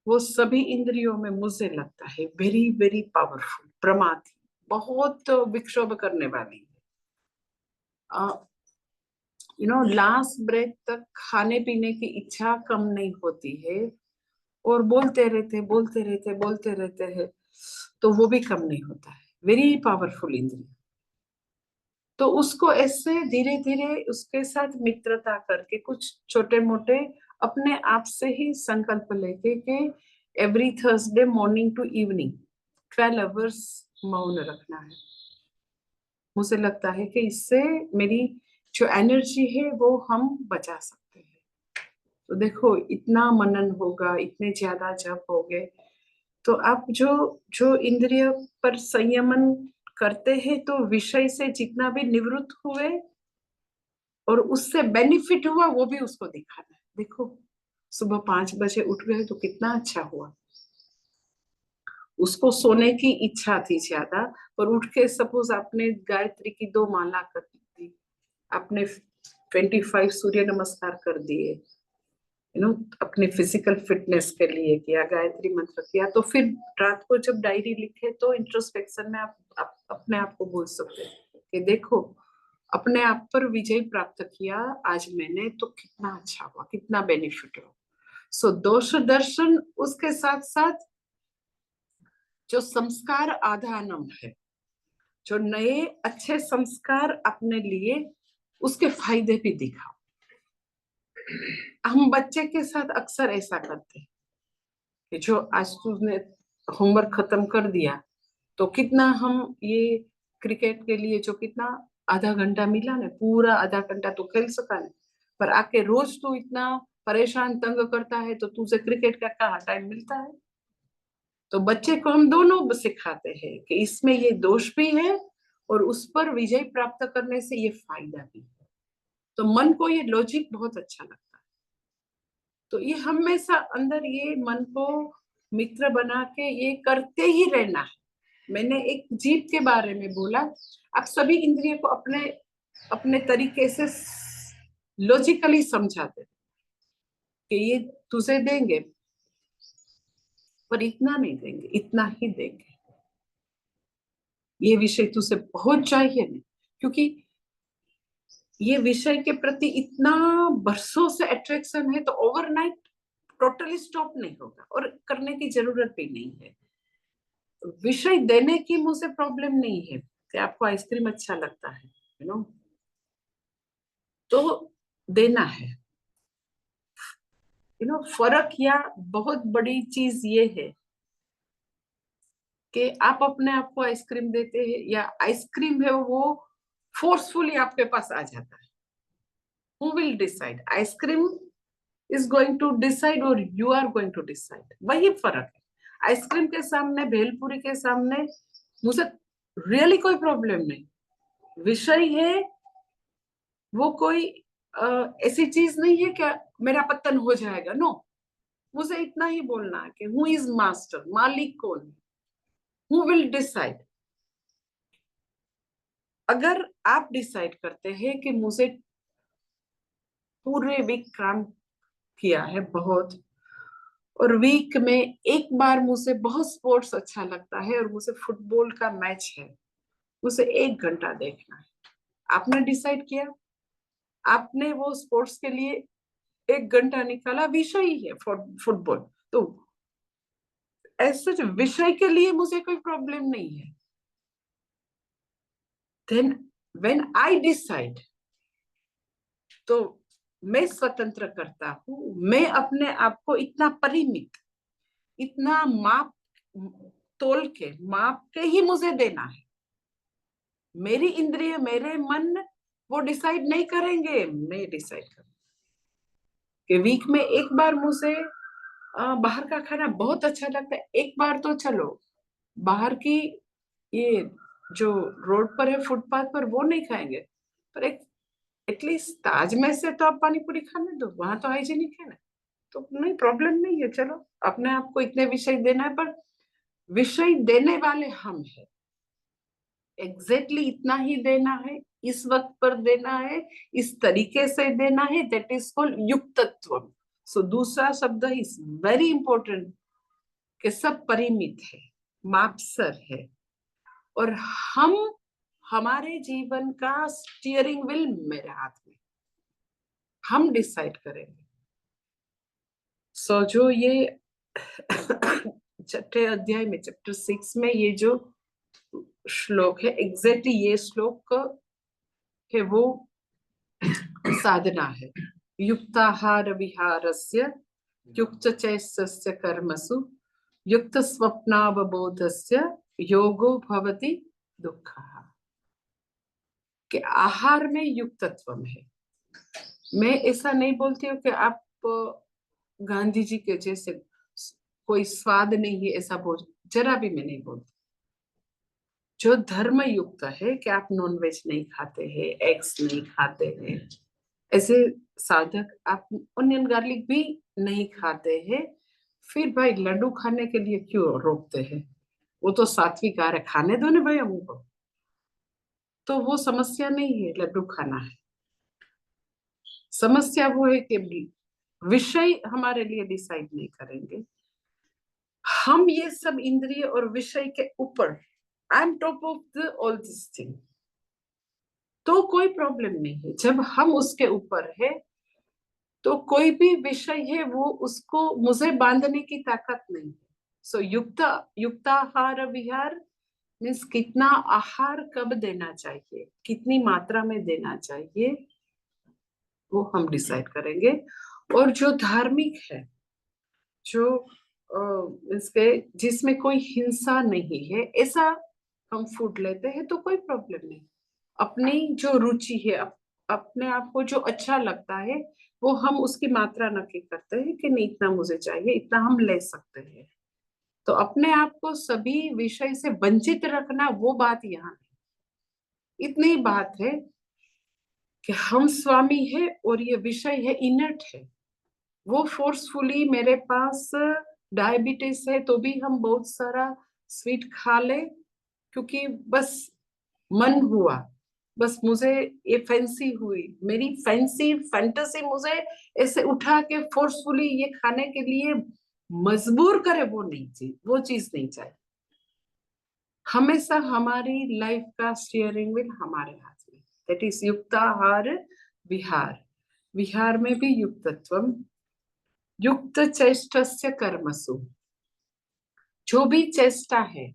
A: वो सभी इंद्रियों में मुझे लगता है वेरी वेरी पावरफुल, प्रमादी, बहुत विक्षोभ करने वाली है। लास्ट ब्रेथ तक खाने पीने की इच्छा कम नहीं होती है, और बोलते रहते हैं तो वो भी कम नहीं होता है। वेरी पावरफुल इंद्रिय। तो उसको ऐसे धीरे धीरे उसके साथ मित्रता करके कुछ छोटे मोटे अपने आप से ही संकल्प लेके कि every Thursday morning to evening 12 hours मौन रखना है। मुझे लगता है कि इससे मेरी जो एनर्जी है वो हम बचा सकते हैं। तो देखो इतना मनन होगा, इतने ज्यादा जप हो गए, तो आप जो जो इंद्रिय पर संयमन करते हैं तो विषय से जितना भी निवृत्त हुए और उससे बेनिफिट हुआ वो भी उसको दिखाना है। देखो सुबह 5 बजे उठ गए तो कितना अच्छा हुआ। उसको सोने की इच्छा थी ज्यादा, पर उठ के सपोज आपने गायत्री की 2 माला कर दी, आपने 25 सूर्य नमस्कार कर दिए, अपने फिजिकल फिटनेस के लिए किया, गायत्री मंत्र किया, तो फिर रात को जब डायरी लिखे तो इंट्रोस्पेक्शन में आप अपने आप को बोल सकते हैं कि देखो अपने आप पर विजय प्राप्त किया आज मैंने, तो कितना अच्छा हुआ, कितना बेनिफिट हुआ। सो दोष दर्शन, उसके साथ साथ जो संस्कार आधानम है, जो नए अच्छे संस्कार अपने लिए उसके फायदे भी दिखाओ। हम बच्चे के साथ अक्सर ऐसा करते हैं कि जो आज तुमने होमवर्क खत्म कर दिया तो कितना हम ये क्रिकेट के लिए जो कितना आधा घंटा मिला ना, पूरा आधा घंटा तो खेल सका ना, पर आके रोज तू इतना परेशान तंग करता है तो तुझे क्रिकेट का कहाँ टाइम मिलता है। तो बच्चे को हम दोनों सिखाते हैं कि इसमें ये दोष भी है और उस पर विजय प्राप्त करने से ये फायदा भी है। तो मन को ये लॉजिक बहुत अच्छा लगता है। तो ये हमेशा अंदर ये मन को मित्र बना के ये करते ही रहना है। मैंने एक जीव के बारे में बोला, आप सभी इंद्रिय को अपने अपने तरीके से लॉजिकली समझाते कि ये तुझे देंगे पर इतना नहीं देंगे, इतना ही देंगे, ये विषय तुझे बहुत चाहिए नहीं, क्योंकि ये विषय के प्रति इतना बरसों से अट्रैक्शन है तो ओवरनाइट टोटली स्टॉप नहीं होगा और करने की जरूरत भी नहीं है। विषय देने की मुझे प्रॉब्लम नहीं है कि आपको आइसक्रीम अच्छा लगता है, यू नो, तो देना है, यू नो। फर्क या बहुत बड़ी चीज ये है कि आप अपने आप को आइसक्रीम देते हैं या आइसक्रीम है वो फोर्सफुली आपके पास आ जाता है। Who will decide? Ice cream is going to decide और you are going to decide, वही फर्क है। आइसक्रीम के सामने, भेलपुरी के सामने मुझे रियली कोई प्रॉब्लम नहीं। विषय है वो कोई ऐसी चीज नहीं है क्या मेरा पतन हो जाएगा, नो। मुझे इतना ही बोलना है कि हु इज मास्टर, मालिक कौन है, हु विल डिसाइड। अगर आप डिसाइड करते हैं कि मुझे पूरे वीक काम किया है बहुत और वीक में एक बार मुझे बहुत स्पोर्ट्स अच्छा लगता है और मुझे फुटबॉल का मैच है, मुझे 1 घंटा देखना है, आपने डिसाइड किया, आपने वो स्पोर्ट्स के लिए 1 घंटा निकाला, विषय ही है फुटबॉल, तो ऐसे विषय के लिए मुझे कोई प्रॉब्लम नहीं है। देन व्हेन आई डिसाइड, तो मैं स्वतंत्र करता हूँ, मैं अपने आप को इतना परिमित, इतना माप तोल के माप के ही मुझे देना है। मेरी इंद्रिय, मेरे मन वो डिसाइड नहीं करेंगे, मैं डिसाइड करूँ कि वीक में एक बार मुझे बाहर का खाना बहुत अच्छा लगता है, एक बार तो चलो बाहर की ये जो रोड पर है फुटपाथ पर वो नहीं खाएंगे, पर एक एटलीस्ट ताज में से तो आप पानी पूरी खाने दो, वहां तो हाइजीनिक है ना, तो नहीं, प्रॉब्लम नहीं है। चलो अपने आप को इतने विषय देना है, पर विषय देने वाले हम हैं, एग्जैक्टली इतना ही देना है, इस वक्त पर देना है, इस तरीके से देना है, दैट इज कॉल्ड युक्तत्व। सो दूसरा शब्द इज वेरी इंपॉर्टेंट कि सब परिमित है, मापसर है, और हम, हमारे जीवन का स्टीयरिंग व्हील मेरे हाथ में, हम डिसाइड करेंगे। सो जो ये छठे अध्याय में, चैप्टर 6 में ये जो श्लोक है, एग्जैक्टली ये श्लोक है वो साधना है। युक्ताहार विहारस्य युक्त चैतस्य कर्मसु युक्त स्वप्नावबोधस्य योगो भवति दुःखः। कि आहार में युक्तत्व है। मैं ऐसा नहीं बोलती हूँ कि आप गांधी जी के जैसे कोई स्वाद नहीं है ऐसा बोल, जरा भी मैं नहीं बोलती। जो धर्म युक्त है कि आप नॉनवेज नहीं खाते हैं, एग्स नहीं खाते हैं, ऐसे साधक आप ऑनियन गार्लिक भी नहीं खाते हैं, फिर भाई लड्डू खाने के लिए क्यों रोकते हैं? वो तो सात्विक आहार है, खाने दो ना भाई हमको, तो वो समस्या नहीं है लड्डू खाना है। समस्या वो है कि विषय हमारे लिए डिसाइड नहीं करेंगे, हम ये सब इंद्रिय और विषय के ऊपर, I am top of the all this thing, तो कोई प्रॉब्लम नहीं है। जब हम उसके ऊपर है तो कोई भी विषय है वो उसको मुझे बांधने की ताकत नहीं है। सो युक्ताहार विहार मीन्स कितना आहार कब देना चाहिए, कितनी मात्रा में देना चाहिए, वो हम डिसाइड करेंगे। और जो धार्मिक है, जो इसके जिसमें कोई हिंसा नहीं है, ऐसा हम फूड लेते हैं तो कोई प्रॉब्लम नहीं। अपनी जो रुचि है, अपने आप को जो अच्छा लगता है, वो हम उसकी मात्रा नक्की करते हैं कि नहीं इतना मुझे चाहिए, इतना हम ले सकते हैं। तो अपने आप को सभी विषय से वंचित रखना, वो बात यहाँ नहीं। इतनी बात है कि हम स्वामी है और ये विषय है इनर्ट है। वो फोर्सफुली मेरे पास डायबिटीज है तो भी हम बहुत सारा स्वीट खा ले, क्योंकि बस मन हुआ, बस मुझे ये फैंसी हुई, मेरी फैंसी फैंटेसी मुझे ऐसे उठा के फोर्सफुली ये खाने के लिए मजबूर करे, वो नहीं चाहिए, वो चीज नहीं चाहिए। हमेशा हमारी लाइफ का स्टीयरिंग व्हील हमारे हाथ में, दैट इज युक्ताहार विहार। विहार में भी युक्तत्वम, युक्त चेष्टस्य कर्मसु। जो भी चेष्टा है,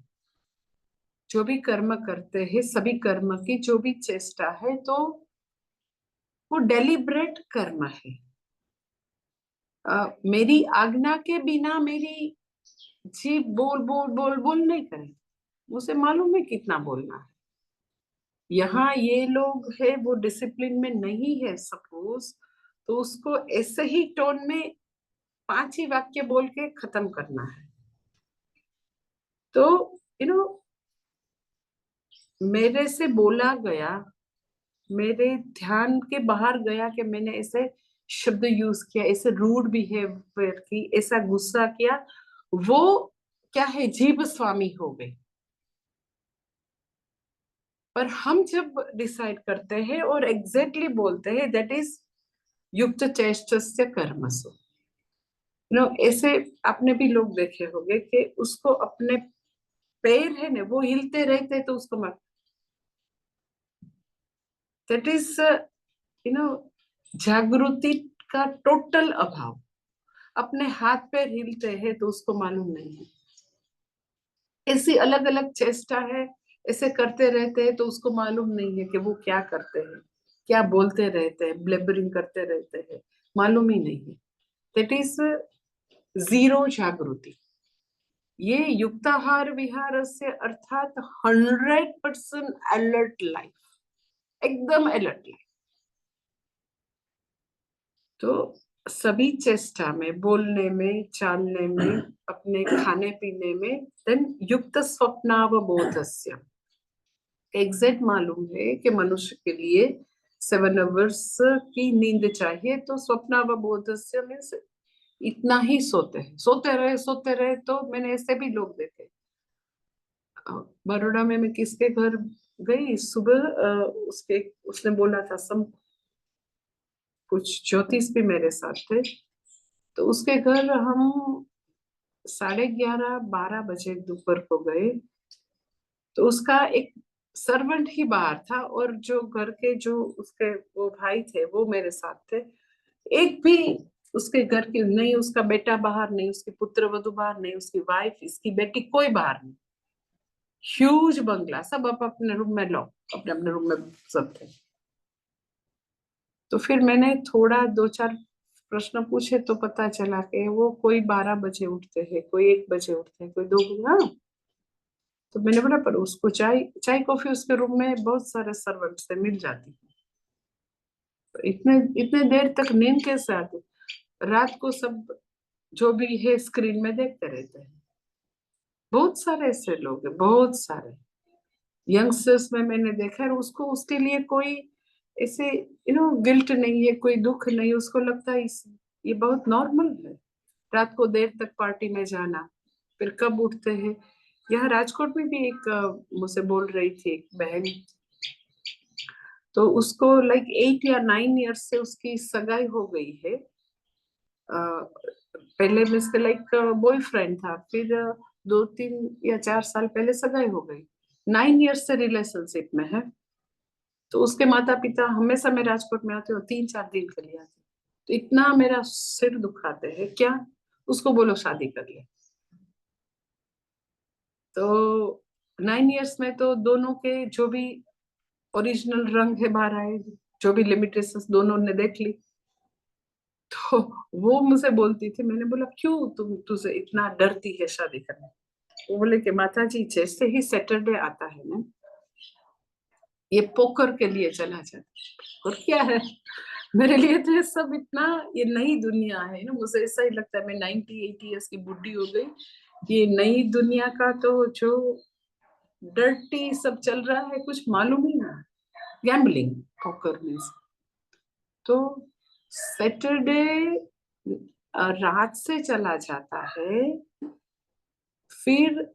A: जो भी कर्म करते हैं, सभी कर्म की जो भी चेष्टा है, तो वो डेलिब्रेट कर्म है। मेरी आज्ञा के बिना मेरी जीभ बोल बोल बोल बोल नहीं करे, उसे मालूम है कितना बोलना है। यहाँ ये लोग है वो डिसिप्लिन में नहीं है सपोज, तो उसको ऐसे ही टोन में 5 ही वाक्य बोल के खत्म करना है। तो यू नो मेरे से बोला गया, मेरे ध्यान के बाहर गया कि मैंने ऐसे शब्द यूज किया, ऐसे रूड बिहेवियर की, ऐसा गुस्सा किया, वो क्या है, जीभ स्वामी हो गई। पर हम जब डिसाइड करते हैं और एग्जैक्टली बोलते हैं, दैट इज युक्त चेष्टस्य कर्मसु। ऐसे आपने भी लोग देखे होंगे कि उसको अपने पैर है ना, वो हिलते रहते तो उसको मत, दैट इज यू नो जागृति का टोटल अभाव। अपने हाथ पैर हिलते हैं तो उसको मालूम नहीं है। ऐसी अलग अलग चेष्टा है, ऐसे करते रहते हैं तो उसको मालूम नहीं है कि वो क्या करते हैं, क्या बोलते रहते हैं, ब्लेबरिंग करते रहते हैं, मालूम ही नहीं है। दैट इज जीरो जागृति। ये युक्ताहार विहार से अर्थात 100% अलर्ट लाइफ, एकदम अलर्ट लाइफ। तो सभी चेष्टा में, बोलने में, चालने में, अपने खाने पीने में, देन युक्त स्वप्नावबोधस्य। एग्जैक्ट मालूम है कि मनुष्य के लिए 7 आवर्स की नींद चाहिए, तो स्वप्नावबोधस्य मीन्स इतना ही सोते हैं, सोते रहे। तो मैंने ऐसे भी लोग देखे। बड़ौदा में मैं किसके घर गई सुबह, उसके उसने बोला था सम कुछ ज्योतिष भी मेरे साथ थे, तो उसके घर हम 11:30-12 बजे दोपहर को गए। तो उसका एक सर्वेंट ही बाहर था, और जो घर के जो उसके वो भाई थे वो मेरे साथ थे। एक भी उसके घर की नहीं, उसका बेटा बाहर नहीं, उसकी पुत्र वधु बाहर नहीं, उसकी वाइफ, इसकी बेटी, कोई बाहर नहीं। ह्यूज बंगला, सब अपने रूम में लो, अपने अपने रूम में सब थे। तो फिर मैंने थोड़ा 2-4 प्रश्न पूछे तो पता चला कि वो कोई 12 बजे उठते हैं, कोई 1 बजे उठते हैं, कोई 2 बजे। हाँ, तो मैंने बोला पर उसको चाय चाय कॉफी उसके रूम में बहुत सारे सर्वेंट से मिल जाती है, तो इतने इतने देर तक नींद कैसे आती? रात को सब जो भी है स्क्रीन में देखते रहते हैं। बहुत सारे ऐसे लोग हैं, बहुत सारे यंगस्टर्स में मैंने देखा है। उसको उसके लिए कोई ऐसे गिल्ट नहीं है, कोई दुख नहीं, उसको लगता है ये बहुत नॉर्मल है रात को देर तक पार्टी में जाना। फिर कब उठते हैं। यहाँ राजकोट में भी एक मुझसे बोल रही थी एक बहन, तो उसको लाइक 8 या 9 ईयर्स से उसकी सगाई हो गई है। पहले में इसका लाइक बॉयफ्रेंड था, फिर 2-3 या 4 साल पहले सगाई हो गई। 9 ईयर्स से रिलेशनशिप में है। तो उसके माता पिता हमेशा मैं राजकोट में आती हूँ, 3-4 दिन के लिए आती हूँ, तो इतना मेरा सिर दुखाते हैं क्या, उसको बोलो शादी कर ले। तो 9 ईयर्स में तो दोनों के जो भी ओरिजिनल रंग है बाहर आए, जो भी लिमिटेशंस दोनों ने देख ली। तो वो मुझे बोलती थी, मैंने बोला क्यों तुझे इतना डरती है शादी करने? वो बोले कि माता जी जैसे ही सैटरडे आता है ना, ये पोकर के लिए चला जाता है। और क्या है, मेरे लिए तो ये सब इतना, ये नई दुनिया है ना, मुझे ऐसा ही लगता है मैं 98 ईयर्स की बुढ़ी हो गई। ये नई दुनिया का तो जो डर्टी सब चल रहा है कुछ मालूम ही नहीं। Gambling, poker means. तो सैटरडे रात से चला जाता है, फिर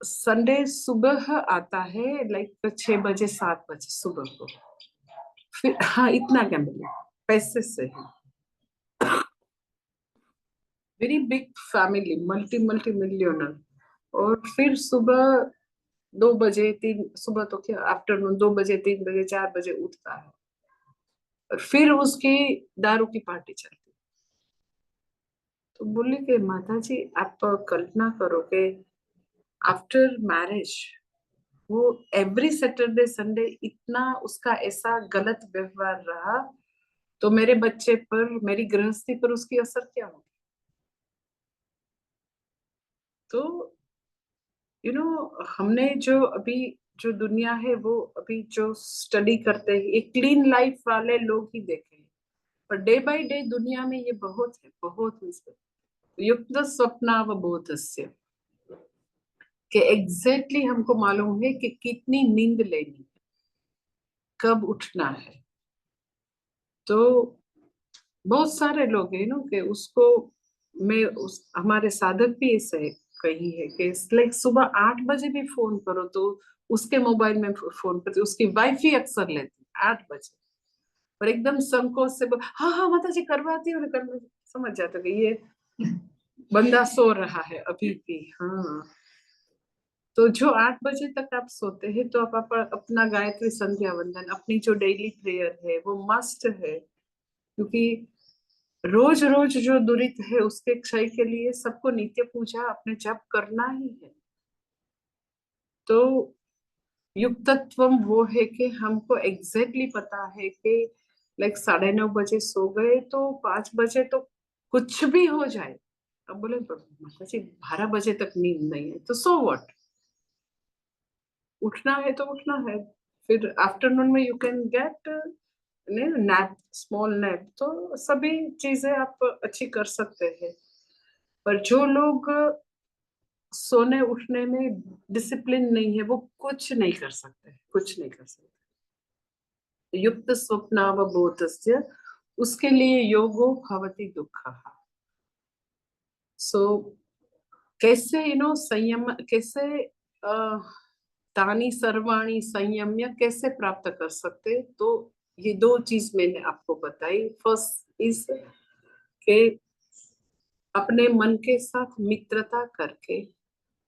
A: संडे सुबह आता है, लाइक 6 बजे 7 बजे सुबह को। फिर हाँ, इतना गैम्बलिंग पैसे से है। Very big family, multi multi millionaire. और फिर सुबह 2 बजे 3, सुबह तो क्या, आफ्टरनून 2 बजे 3 बजे 4 बजे उठता है, और फिर उसकी दारू की पार्टी चलती है। तो बोले कि माता जी आप कल्पना करो कि आफ्टर मैरिज वो एवरी सैटरडे संडे इतना उसका ऐसा गलत व्यवहार रहा, तो मेरे बच्चे पर, मेरी गृहस्थी पर उसकी असर क्या होगी? तो हमने जो अभी जो दुनिया है वो अभी जो स्टडी करते हैं, एक क्लीन लाइफ वाले लोग ही देखे हैं, पर डे बाय डे दुनिया में ये बहुत है, बहुत युक्त स्वप्नावबोधस्य, कि एग्जैक्टली हमको मालूम है कि कितनी नींद लेनी है, कब उठना है। तो बहुत सारे लोग हैं ना कि उसको, मैं उस हमारे साधक भी ऐसे कही है कि लाइक सुबह 8 बजे भी फोन करो तो उसके मोबाइल में फोन करते, उसकी वाइफ ही अक्सर लेती 8 बजे, और एकदम संकोच से हाँ हाँ माता जी करवाती हूँ समझ जाते कि ये बंदा सो रहा है अभी भी। हाँ, तो जो 8 बजे तक आप सोते हैं तो आप अपना गायत्री संध्या वंदन, अपनी जो डेली प्रेयर है वो मस्ट है, क्योंकि रोज रोज जो दुरित है उसके क्षय के लिए सबको नित्य पूजा अपने जप करना ही है। तो युक्तत्व वो है कि हमको एग्जैक्टली पता है कि लाइक 9:30 बजे सो गए तो 5 बजे तो कुछ भी हो जाए। अब बोले माता जी 12 बजे तक नींद नहीं है तो सो व्हाट, उठना है तो उठना है। फिर आफ्टरनून में you can get nap, small nap, तो सभी चीजें आप अच्छी कर सकते हैं। पर जो लोग सोने उठने में डिसिप्लिन नहीं है वो कुछ नहीं कर सकते, कुछ नहीं कर सकते। युक्त स्वप्नावबोधस्य, उसके लिए योगो भवति दुःखः। सो कैसे संयम, कैसे तानी सर्वाणी संयम्य कैसे प्राप्त कर सकते, तो ये 2 चीज मैंने आपको बताई। फर्स्ट इज के अपने मन के साथ मित्रता करके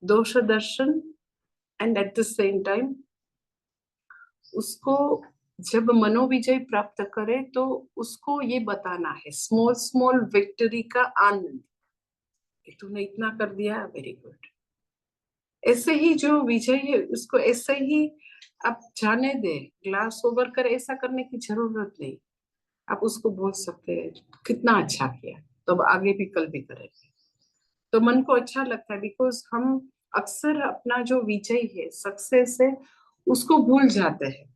A: दोष दर्शन, and at the same time उसको जब मनोविजय प्राप्त करे तो उसको ये बताना है स्मॉल स्मॉल विक्ट्री का आनंद, कि तूने इतना कर दिया, वेरी गुड। ऐसे ही जो विजय है उसको ऐसे ही आप जाने दे, ग्लास ओवर कर, ऐसा करने की जरूरत नहीं। आप उसको बोल सकते हैं कितना अच्छा किया, तो अब आगे भी कल भी करेंगे, तो मन को अच्छा लगता है। बिकॉज हम अक्सर अपना जो विजय है, सक्सेस है, उसको भूल जाते हैं,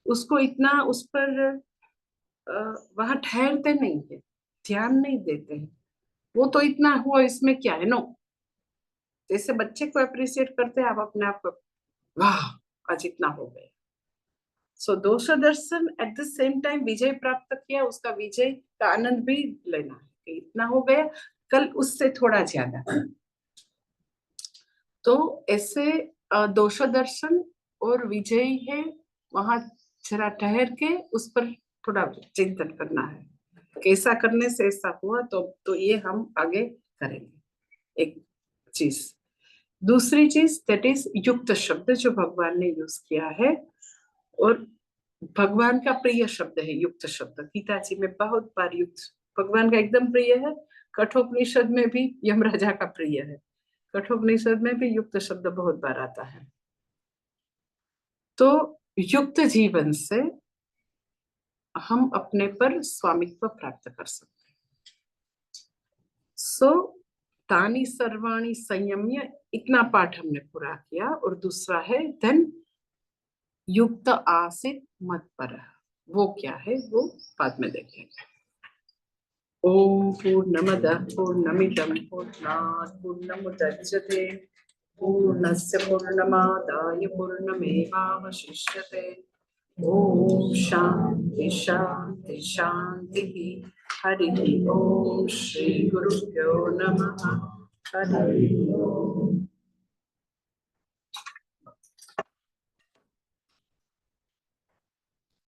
A: उसको इतना उस पर वहां ठहरते नहीं है, ध्यान नहीं देते हैं। वो तो इतना हुआ, इसमें क्या है, नो। जैसे बच्चे को अप्रिशिएट करते हैं, आप अपने आप को, वाह आज इतना हो गया। सो दोष दर्शन एट द सेम टाइम विजय प्राप्त किया, उसका विजय का आनंद भी लेना है कि इतना हो गया, कल उससे थोड़ा ज्यादा। तो ऐसे दोष दर्शन और विजय है, वहां जरा ठहर के उस पर थोड़ा चिंतन करना है, कैसा करने से ऐसा हुआ, तो ये हम आगे करेंगे। एक चीज, दूसरी चीज दैट इज युक्त शब्द जो भगवान ने यूज किया है, और भगवान का प्रिय शब्द है युक्त शब्द। गीता जी में बहुत बार युक्त भगवान का एकदम प्रिय है, कठोपनिषद में भी यमराजा का प्रिय है, कठोपनिषद में भी युक्त शब्द बहुत बार आता है। तो युक्त जीवन से हम अपने पर स्वामित्व प्राप्त कर सकते हैं। सो तानी सर्वाणी संयम्य, इतना पाठ हमने पूरा किया। और दूसरा है धन युक्त आसित मत पर, वो क्या है वो बाद में देखेंगे। ओम पूर्णमदः पूर्णमिदं पूर्णात् पूर्णमुदच्यते पूर्णस्य पूर्णमादाय पूर्णमेवावशिष्यते। ओम शांति शांति शांति। हरि ओम। श्री गुरुभ्यो नमः। हरि ओम।